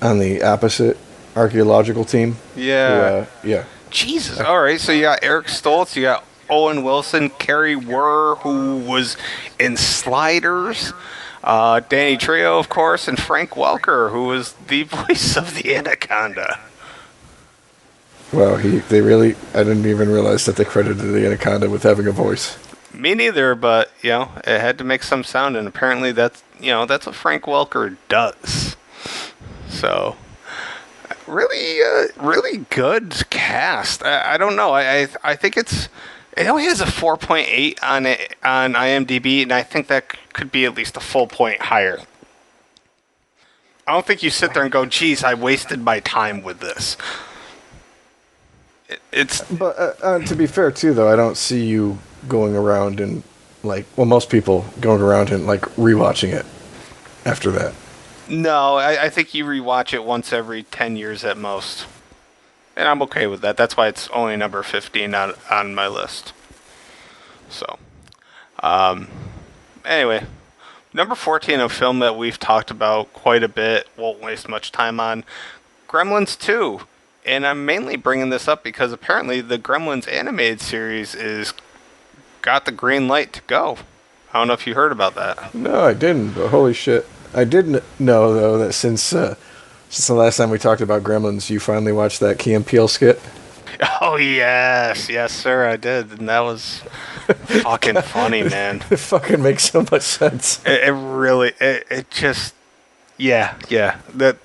on the opposite archaeological team. Yeah. Yeah. Jesus. All right. So you got Eric Stoltz. You got Owen Wilson, Carrie Werr, who was in Sliders. Danny Trejo, of course, and Frank Welker, who was the voice of the Anaconda. Wow, I didn't even realize that they credited the Anaconda with having a voice. Me neither, but, it had to make some sound, and apparently that's what Frank Welker does. So, really good cast. I don't know. I think it only has a 4.8 on IMDb, and I think that could be at least a full point higher. I don't think you sit there and go, geez, I wasted my time with this. But to be fair, too, though, I don't see you going around and, most people going around and, rewatching it after that. No, I think you rewatch it once every 10 years at most. And I'm okay with that. That's why it's only number 15 on my list. So, anyway, number 14, a film that we've talked about quite a bit, won't waste much time on, Gremlins 2. And I'm mainly bringing this up because apparently the Gremlins animated series got the green light to go. I don't know if you heard about that. No, I didn't, but holy shit. I did know though that since the last time we talked about Gremlins, you finally watched that Key and Peele skit. Oh yes, yes, sir, I did, and that was fucking funny, man. It fucking makes so much sense. It really, it just, yeah. That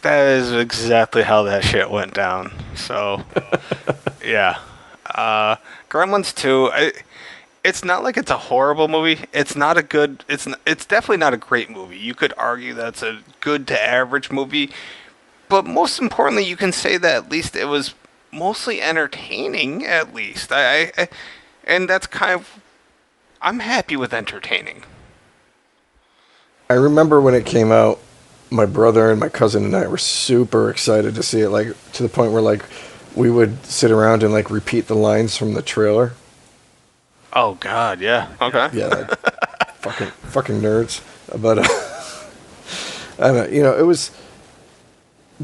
is exactly how that shit went down. So, yeah. Gremlins 2, it's not like it's a horrible movie. It's not a good, it's definitely not a great movie. You could argue that's a good to average movie, but most importantly, you can say that at least it was mostly entertaining, at least. And that's kind of, I'm happy with entertaining. I remember when it came out, my brother and my cousin and I were super excited to see it, like to the point where like we would sit around and like repeat the lines from the trailer. Oh God, yeah. Okay. Yeah, like, fucking nerds. But I don't know, you know, it was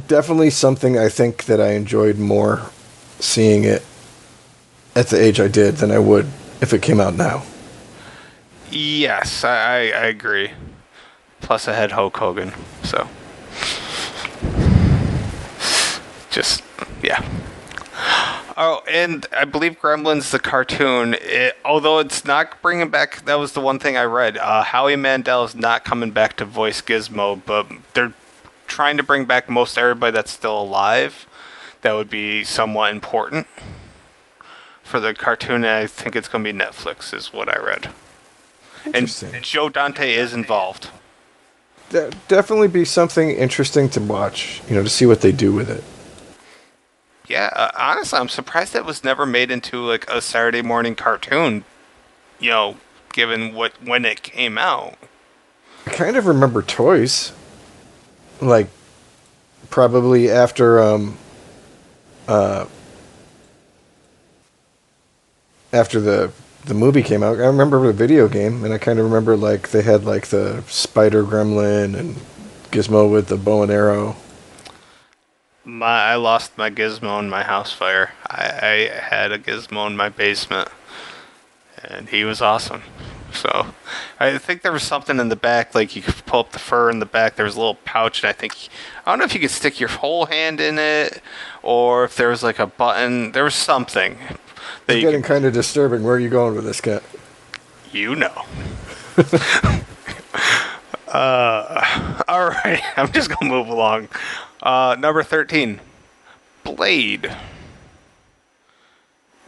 definitely something I think that I enjoyed more seeing it at the age I did than I would if it came out now. Yes, I agree. Plus, I had Hulk Hogan, so just yeah. Oh, and I believe Gremlins the cartoon, although it's not bringing back. That was the one thing I read. Howie Mandel is not coming back to voice Gizmo, but they're trying to bring back most everybody that's still alive. That would be somewhat important for the cartoon. And I think it's going to be Netflix, is what I read. And Joe Dante is involved. Definitely be something interesting to watch, you know, to see what they do with it. Yeah, honestly, I'm surprised that was never made into like a Saturday morning cartoon. You know, given when it came out. I kind of remember Toys, like probably after the movie came out. I remember the video game, and I kind of remember like they had like the Spider Gremlin and Gizmo with the bow and arrow. I lost my Gizmo in my house fire. I had a Gizmo in my basement, and he was awesome. So I think there was something in the back, like you could pull up the fur in the back. There was a little pouch, and I don't know if you could stick your whole hand in it, or if there was like a button. There was something. It's getting kind of disturbing. Where are you going with this, cat? You know. All right, I'm just gonna move along. Number 13, Blade.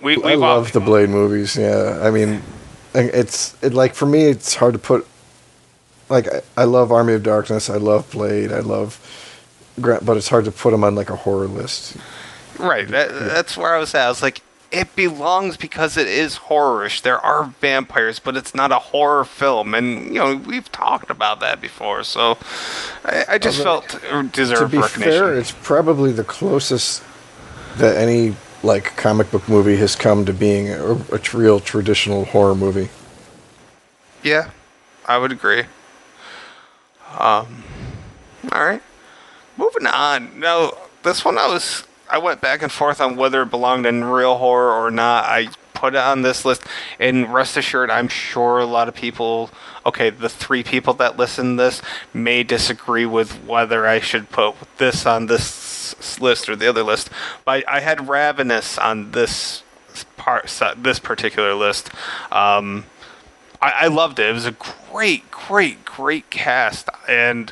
I love the Blade movies. Yeah, I mean, like for me, it's hard to put. Like I love Army of Darkness. I love Blade. But it's hard to put them on like a horror list. Right. That's where I was at. I was like, it belongs because it is horrorish. There are vampires, but it's not a horror film, and you know we've talked about that before. So I just felt it deserved recognition. To be fair, it's probably the closest that any like comic book movie has come to being a real traditional horror movie. Yeah, I would agree. All right, moving on. Now this one I went back and forth on whether it belonged in real horror or not. I put it on this list, and rest assured, I'm sure a lot of people, the 3 people that listen to this may disagree with whether I should put this on this list or the other list. But I had Ravenous on this particular list. I loved it. It was a great cast, and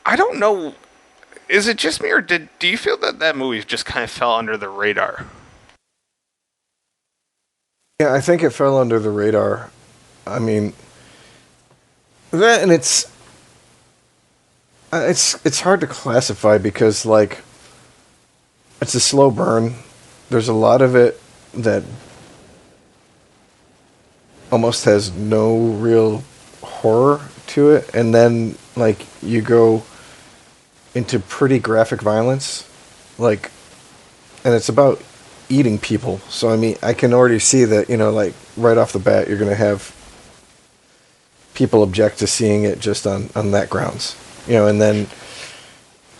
I don't know. Is it just me, or do you feel that movie just kind of fell under the radar? Yeah, I think it fell under the radar. I mean, that, and it's hard to classify because like it's a slow burn. There's a lot of it that almost has no real horror to it, and then like you go into pretty graphic violence, like, and it's about eating people. So I mean, I can already see that, you know, like right off the bat, you're gonna have people object to seeing it just on that grounds, you know, and then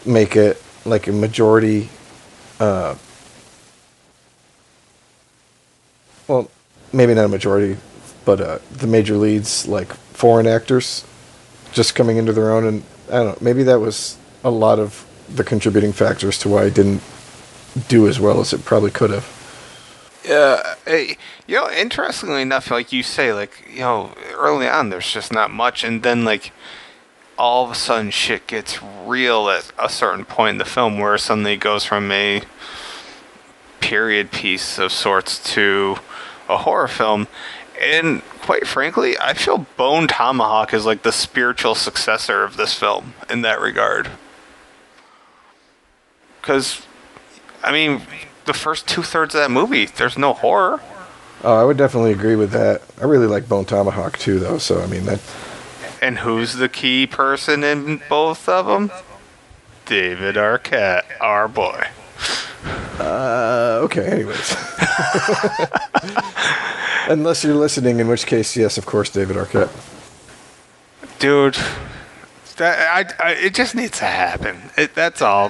make it like a majority. Well, maybe not a majority, but the major leads like foreign actors just coming into their own, and I don't know, maybe that was a lot of the contributing factors to why it didn't do as well as it probably could have. Yeah, interestingly enough, like you say, like, early on there's just not much, and then like all of a sudden shit gets real at a certain point in the film where suddenly it goes from a period piece of sorts to a horror film. And quite frankly, I feel Bone Tomahawk is like the spiritual successor of this film in that regard. Because, I mean, the first 2/3 of that movie, there's no horror. Oh, I would definitely agree with that. I really like Bone Tomahawk too, though. So I mean that. And who's the key person in both of them? David Arquette, our boy. Okay. Anyways, unless you're listening, in which case, yes, of course, David Arquette. Dude, it just needs to happen. That's all.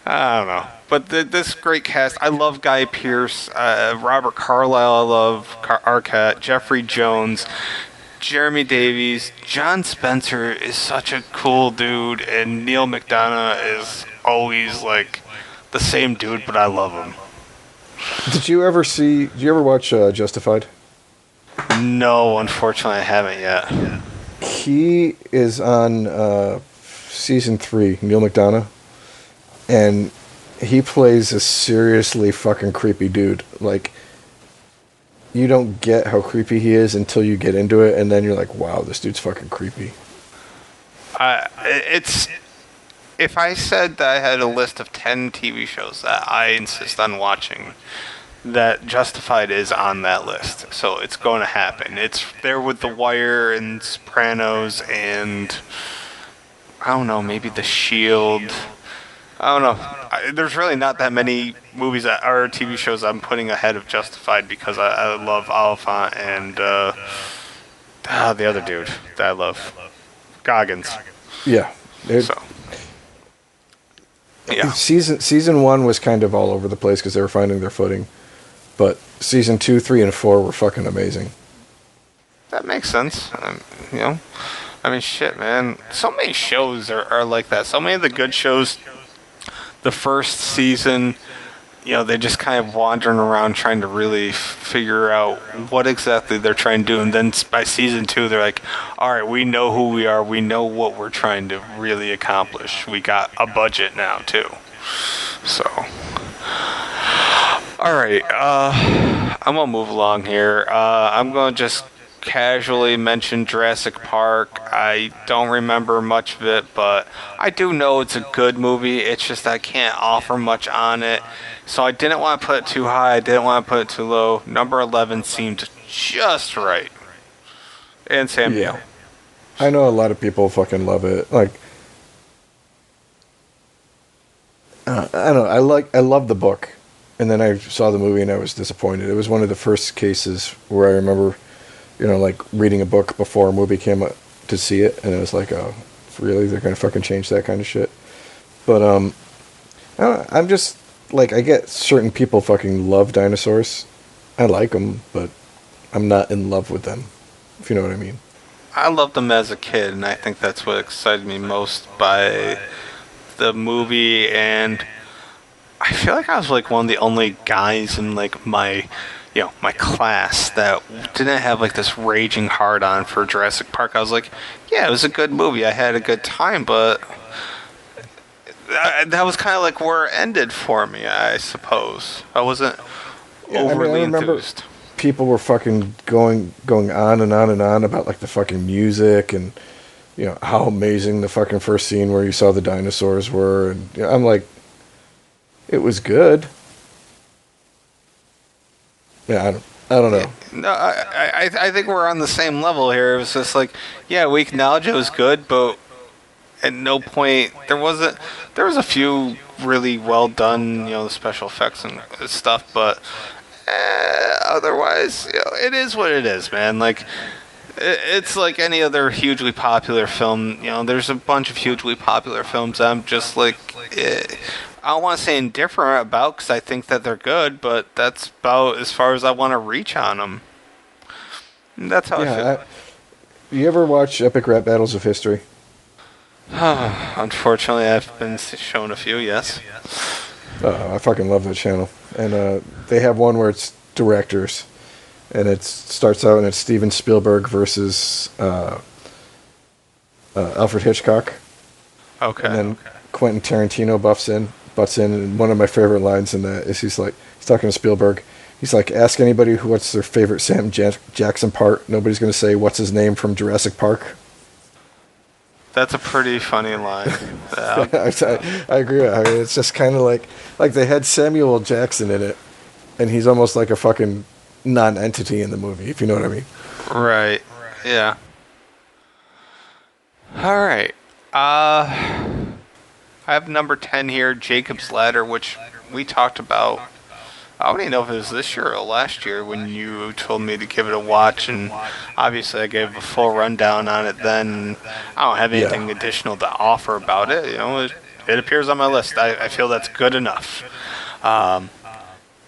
I don't know. But this great cast. I love Guy Pearce, Robert Carlyle. I love Arquette, Jeffrey Jones, Jeremy Davies. John Spencer is such a cool dude, and Neil McDonough is always like the same dude, but I love him. Did you ever watch Justified? No, unfortunately, I haven't yet. He is on season 3, Neil McDonough, and he plays a seriously fucking creepy dude. Like, you don't get how creepy he is until you get into it, and then you're like, wow, this dude's fucking creepy. If I said that I had a list of 10 TV shows that I insist on watching, that Justified is on that list. So it's going to happen. It's there with The Wire and Sopranos and, I don't know, maybe The Shield. I don't know. There's really not that many movies or TV shows I'm putting ahead of Justified because I love Oliphant and the other dude that I love, Goggins. Yeah. So. Yeah. Season 1 was kind of all over the place because they were finding their footing, but season 2, 3, and 4 were fucking amazing. That makes sense. I mean, shit, man. So many shows are like that. So many of the good shows, the first season, they're just kind of wandering around trying to really figure out what exactly they're trying to do. And then by season 2, they're like, all right, we know who we are. We know what we're trying to really accomplish. We got a budget now, too. So, all right. I'm going to move along here. I'm going to just casually mention Jurassic Park. I don't remember much of it, but I do know it's a good movie. It's just I can't offer much on it. So I didn't want to put it too high. I didn't want to put it too low. Number 11 seemed just right. And Sam Neill. I know a lot of people fucking love it. Like, I don't know. I love the book, and then I saw the movie and I was disappointed. It was one of the first cases where I remember, like reading a book before a movie came out to see it, and it was like, oh, really? They're gonna fucking change that kind of shit? But I don't know, I'm just like, I get certain people fucking love dinosaurs. I like them, but I'm not in love with them, if you know what I mean. I loved them as a kid, and I think that's what excited me most by the movie. And I feel like I was like one of the only guys in like my class that didn't have like this raging hard on for Jurassic Park. I was like, yeah, it was a good movie. I had a good time, but that was kind of like where it ended for me, I suppose. I wasn't overly enthused. People were fucking going on and on and on about like the fucking music and how amazing the fucking first scene where you saw the dinosaurs were, and I'm like, it was good. Yeah, I don't know. No, I think we're on the same level here. It was just like, yeah, we acknowledge it was good, but at no point there was a few really well done, the special effects and stuff, but otherwise, it is what it is, man. Like, it's like any other hugely popular film. There's a bunch of hugely popular films I'm just like, I don't want to say indifferent about, because I think that they're good, but that's about as far as I want to reach on them. And that's how I feel. You ever watch Epic Rap Battles of History? Unfortunately, I've been shown a few. Yes. I fucking love that channel. And they have one where it's directors, and it starts out and it's Steven Spielberg versus Alfred Hitchcock. Okay. And then Quentin Tarantino butts in, and one of my favorite lines in that is he's talking to Spielberg. He's like, ask anybody what's their favorite Sam Jackson part. Nobody's going to say what's his name from Jurassic Park. That's a pretty funny line. I agree. I mean, it's just kind of like they had Samuel L. Jackson in it, and he's almost like a fucking non-entity in the movie, if you know what I mean. Right. Yeah. All right. I have number 10 here, Jacob's Ladder, which we talked about. I don't even know if it was this year or last year when you told me to give it a watch, and obviously I gave a full rundown on it then. I don't have anything additional to offer about it. You know, it appears on my list. I feel that's good enough.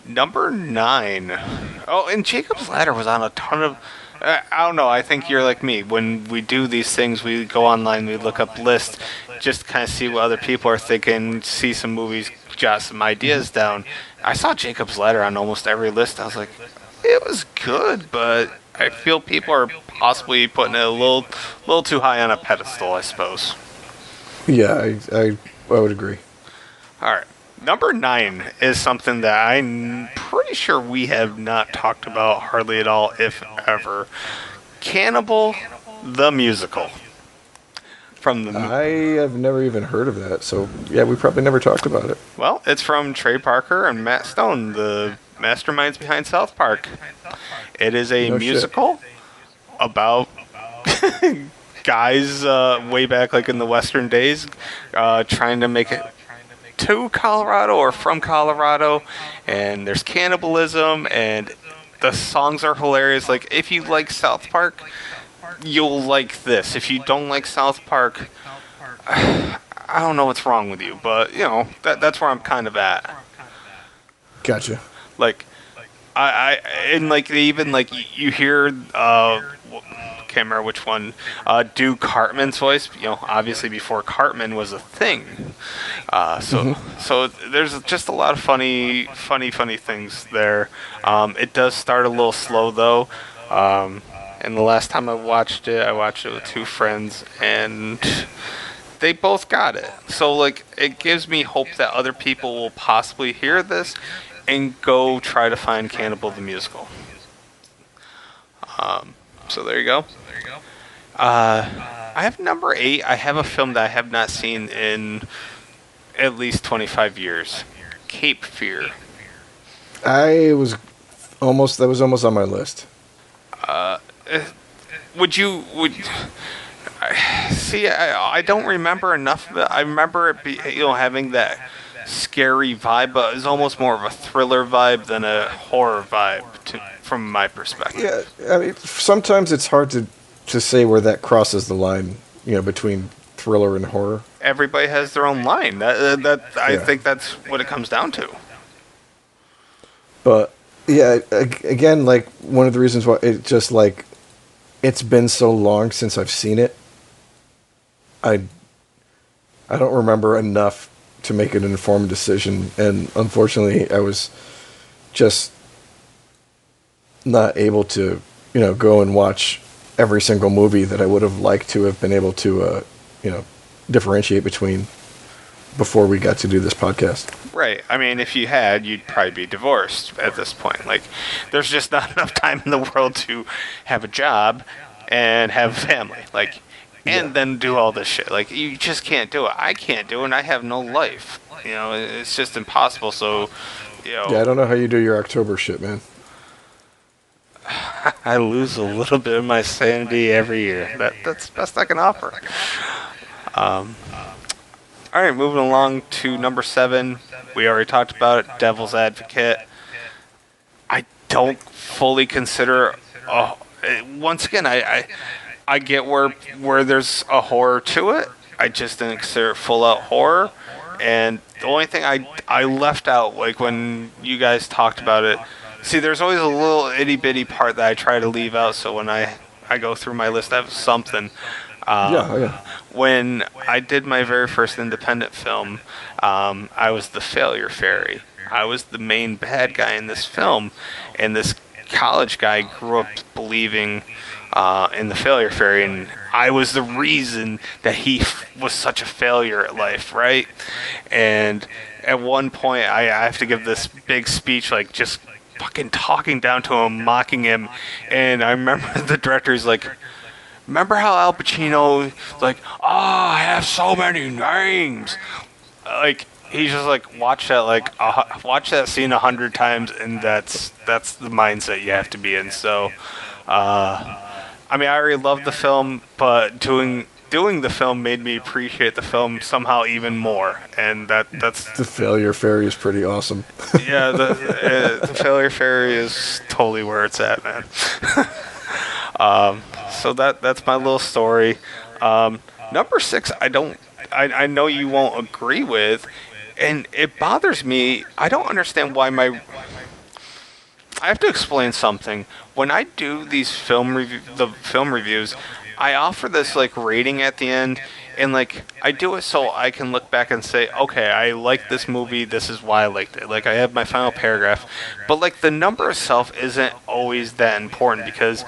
Number 9. Oh, and Jacob's Ladder was on a ton of... I don't know. I think you're like me. When we do these things, we go online, we look up lists, just to kind of see what other people are thinking, see some movies, jot some ideas down. I saw Jacob's Ladder on almost every list. I was like, it was good, but I feel people are possibly putting it a little too high on a pedestal, I suppose. Yeah, I would agree. All right. Number 9 is something that I'm pretty sure we have not talked about hardly at all, if ever. Cannibal the Musical. I have never even heard of that, so yeah, we probably never talked about it. Well, it's from Trey Parker and Matt Stone, the masterminds behind South Park. It is a musical about guys way back like in the Western days trying to make it to Colorado or from Colorado, and there's cannibalism, and the songs are hilarious. Like, if you like South Park, you'll like this. If you don't like South Park, I don't know what's wrong with you, but, you know, that's where I'm kind of at. Gotcha. Like, and like, they even, like, you hear, can't remember which one, do Cartman's voice, you know, obviously before Cartman was a thing. So there's just a lot of funny things there. It does start a little slow, though. And the last time I watched it with 2 friends, and they both got it. So, like, it gives me hope that other people will possibly hear this and go try to find Cannibal the Musical. So there you go. I have number 8. I have a film that I have not seen in at least 25 years. Cape Fear. That was almost on my list. I don't remember enough of it. I remember it having that scary vibe, but it's almost more of a thriller vibe than a horror vibe from my perspective. Yeah, I mean, sometimes it's hard to say where that crosses the line, you know, between thriller and horror. Everybody has their own line. I think that's what it comes down to. But yeah, again, like, one of the reasons why it just, like, it's been so long since I've seen it. I don't remember enough to make an informed decision, and unfortunately, I was just not able to, you know, go and watch every single movie that I would have liked to have been able to, you know, differentiate between before we got to do this podcast. Right. I mean, if you had, you'd probably be divorced at this point. Like, there's just not enough time in the world to have a job and have a family. Like, and then do all this shit. Like, you just can't do it. I can't do it, and I have no life. You know, it's just impossible. So, you know. Yeah, I don't know how you do your October shit, man. I lose a little bit of my sanity every year. That's the best I can offer. All right, moving along to number 7. We already talked about it, Devil's Advocate. I don't fully consider... once again, I get where there's a horror to it. I just didn't consider it full-out horror. And the only thing I left out, like, when you guys talked about it... See, there's always a little itty-bitty part that I try to leave out, so when I I go through my list, I have something. Yeah. When I did my very first independent film, I was the failure fairy. I was the main bad guy in this film, and this college guy grew up believing in the failure fairy, and I was the reason that he was such a failure at life, right? And at one point, I have to give this big speech, like just fucking talking down to him, mocking him, and I remember the director's like, remember how Al Pacino, like, I have so many names. Like, he's just like, watch that scene 100 times, and that's the mindset you have to be in. So, I mean, I already loved the film, but doing the film made me appreciate the film somehow even more, and that's The Failure Fairy is pretty awesome. yeah. The failure fairy is totally where it's at, man. So that's my little story. Number 6, I know you won't agree with, and it bothers me. I don't understand why I have to explain something. When I do these film reviews, I offer this like rating at the end, and like I do it so I can look back and say, okay, I like this movie. This is why I liked it. Like I have my final paragraph, but like the number itself isn't always that important because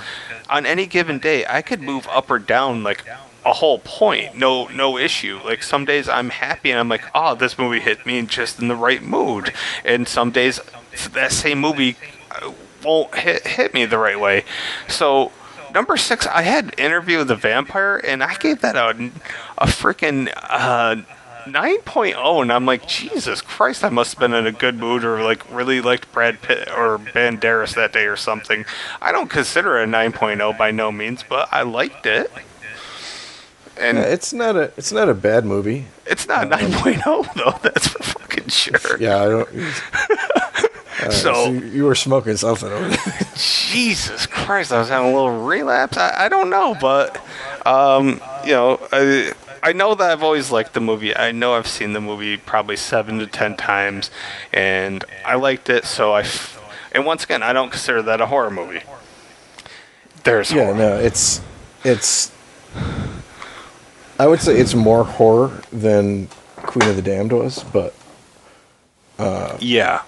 on any given day I could move up or down like a whole point, no issue. Like some days I'm happy and I'm like, oh, this movie hit me just in the right mood, and some days that same movie won't hit me the right way. So number 6, I had Interview with the Vampire, and I gave that a freaking 9.0, and I'm like, Jesus Christ, I must have been in a good mood or like really liked Brad Pitt or Banderas that day or something. I don't consider it a 9.0 by no means, but I liked it. And Yeah, it's not a bad movie. it's not 9.0 though, that's for fucking sure. Yeah, I don't. So You were smoking something over there. Jesus Christ, I was having a little relapse. I don't know, but I know that I've always liked the movie. I know I've seen the movie probably 7 to 10 times, and I liked it. And once again, I don't consider that a horror movie. There's Yeah, horror. no, it's. I would say it's more horror than Queen of the Damned was, but Yeah.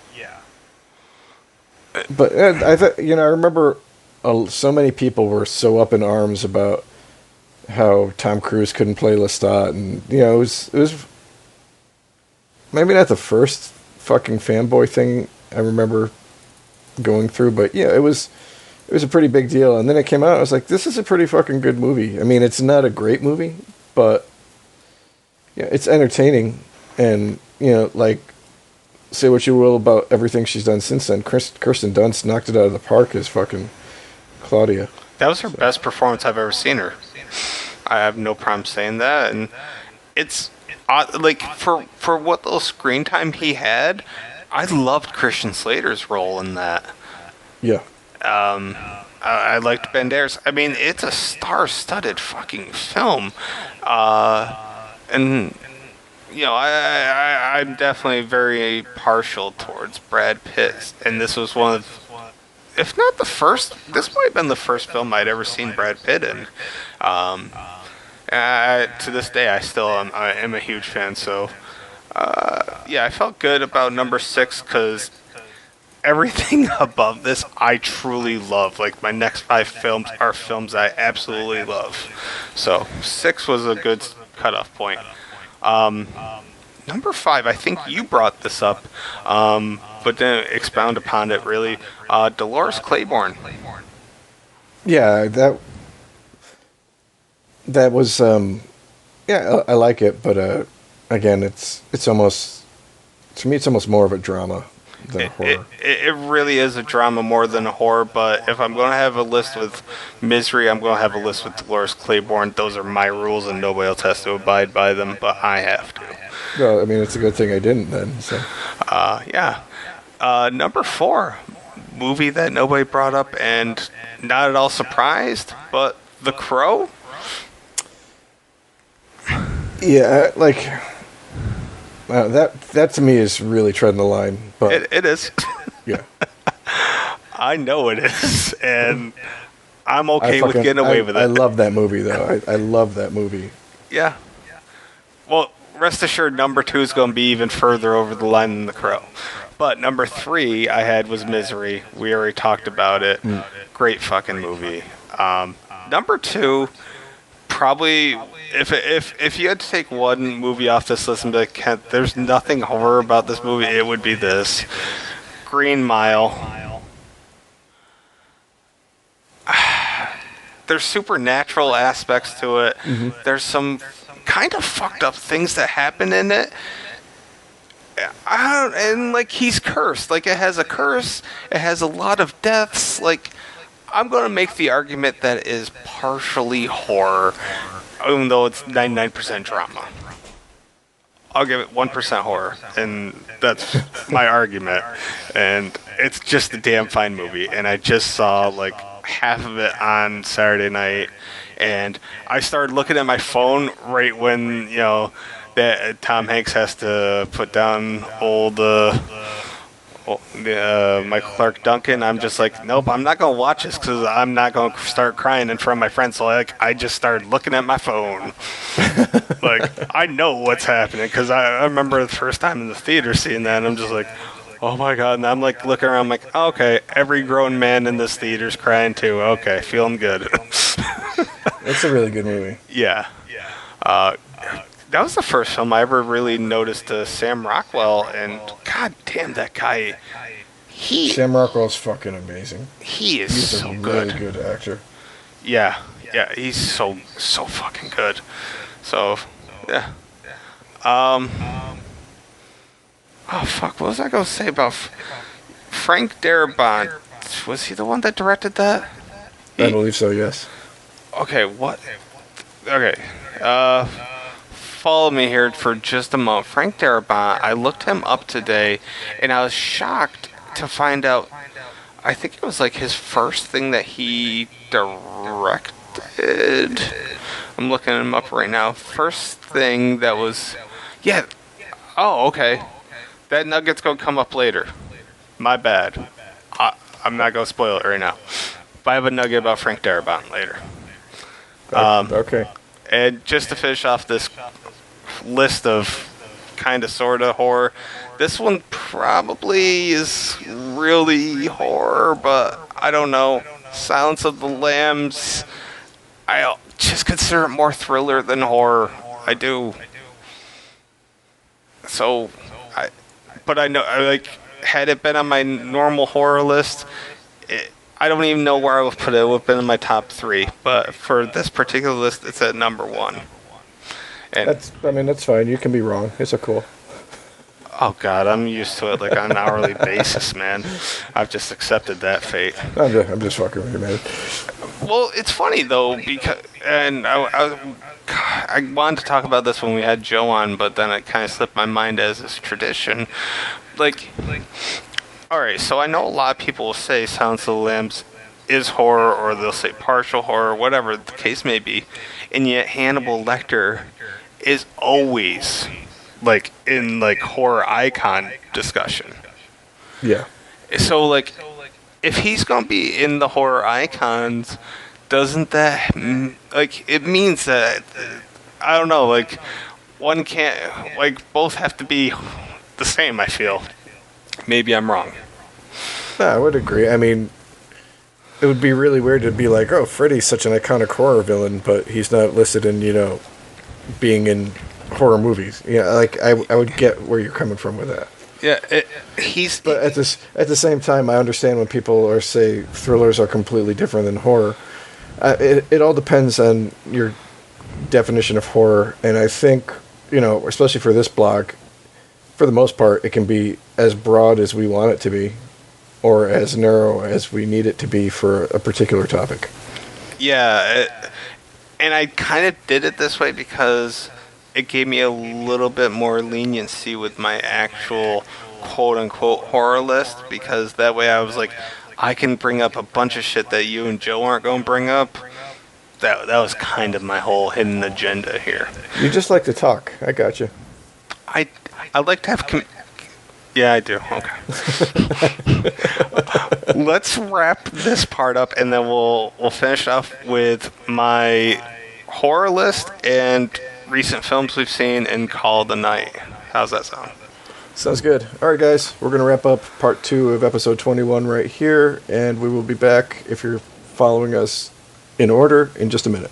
I remember so many people were so up in arms about how Tom Cruise couldn't play Lestat, and it was maybe not the first fucking fanboy thing I remember going through, but yeah, it was a pretty big deal. And then it came out, I was like, this is a pretty fucking good movie. I mean, it's not a great movie, but it's entertaining, and like, say what you will about everything she's done since then, Kirsten Dunst knocked it out of the park as fucking Claudia. That was her best performance I've ever seen her. I have no problem saying that, and it's like for what little screen time he had, I loved Christian Slater's role in that. Yeah. I liked Banderas. I mean, it's a star-studded fucking film, and I'm definitely very partial towards Brad Pitt, and this was one of, if not the first, this might have been the first film I'd ever seen Brad Pitt in. To this day, I am a huge fan. So, I felt good about number 6 because everything above this I truly love. Like my next 5 films are films I absolutely love. So 6 was a good cutoff point. Number 5, I think you brought this up, but didn't expound upon it really. Dolores Claiborne. Yeah, that was I like it, but again, it's almost, to me, it's almost more of a drama than a horror. It really is a drama more than a horror, but if I'm going to have a list with Misery, I'm going to have a list with Dolores Claiborne. Those are my rules, and nobody else has to abide by them, but I have to. Well, I mean, it's a good thing I didn't then. So. Number 4, movie that nobody brought up, and not at all surprised, but The Crow. Yeah, like that to me is really treading the line. But It is. yeah, I know it is, and I'm okay with getting away with it. I love that movie, though. I love that movie. Yeah. Well, rest assured, number 2 is going to be even further over the line than The Crow. But number 3 I had was Misery. We already talked about it. Great fucking movie. Number 2, probably, if you had to take one movie off this list and be like, Kent, there's nothing horror about this movie, it would be this. Green Mile. There's supernatural aspects to it. There's some kind of fucked up things that happen in it. And like, he's cursed. Like, it has a curse. It has a lot of deaths. Like, I'm going to make the argument that it is partially horror, even though it's 99% drama. I'll give it 1% horror, and that's my argument. And it's just a damn fine movie. And I just saw like half of it on Saturday night, and I started looking at my phone right when, you know, that Tom Hanks has to put down old Michael Clark Duncan. I'm just like, nope, I'm not gonna watch this because I'm not gonna start crying in front of my friends. So I just started looking at my phone. Like, I know what's happening because I remember the first time in the theater seeing that, and I'm just like, oh my god. And I'm like looking around, I'm like, oh, okay, every grown man in this theater's crying too. Okay, feeling good. It's a really good movie. Yeah. That was the first film I ever really noticed Sam Rockwell, and god damn, that guy. Sam Rockwell's fucking amazing. He's so a good. Really good actor. Yeah, he's so fucking good. So, yeah. Oh fuck, what was I gonna say about Frank Darabont? Was he the one that directed that? I believe so, yes. Okay, what? Okay, follow me here for just a moment. Frank Darabont, I looked him up today, and I was shocked to find out, I think it was like his first thing that he directed. I'm looking him up right now. First thing that was, yeah. Oh, okay. That nugget's gonna come up later. My bad. I'm not gonna spoil it right now. But I have a nugget about Frank Darabont later. Okay. And just to finish off this list of kind of sort of horror, this one probably is really horror, but I don't know. Silence of the Lambs, I just consider it more thriller than horror. I do. So, I know, like, had it been on my normal horror list, I don't even know where I would put it. It would have been in my top 3. But for this particular list, it's at number 1. And that's fine. You can be wrong. It's a cool. Oh god, I'm used to it like on an hourly basis, man. I've just accepted that fate. I'm just fucking with you, man. Well, it's funny though, because, and I wanted to talk about this when we had Joe on, but then it kind of slipped my mind as is tradition. Like, all right, so I know a lot of people will say Silence of the Lambs is horror, or they'll say partial horror, whatever the case may be, and yet Hannibal Lecter is always like in like horror icon discussion. Yeah. So like, if he's gonna be in the horror icons, doesn't that like, it means that, I don't know, like, one can't, like, both have to be the same, I feel. Maybe I'm wrong. No, I would agree. I mean, it would be really weird to be like, oh, Freddy's such an iconic horror villain, but he's not listed in, being in horror movies. Yeah, like, I would get where you're coming from with that. Yeah, But at the same time, I understand when people say thrillers are completely different than horror. It all depends on your definition of horror, and I think, especially for this blog, for the most part, it can be as broad as we want it to be, or as narrow as we need it to be for a particular topic. Yeah, and I kind of did it this way because it gave me a little bit more leniency with my actual quote-unquote horror list, because that way I was like, I can bring up a bunch of shit that you and Joe aren't going to bring up. That was kind of my whole hidden agenda here. You just like to talk. I got you. I like to have Yeah, I do. Okay. Let's wrap this part up, and then we'll finish off with my horror list and recent films we've seen and call it a night. How's that sound? Sounds good. All right, guys, we're going to wrap up part 2 of episode 21 right here, and we will be back if you're following us in order in just a minute.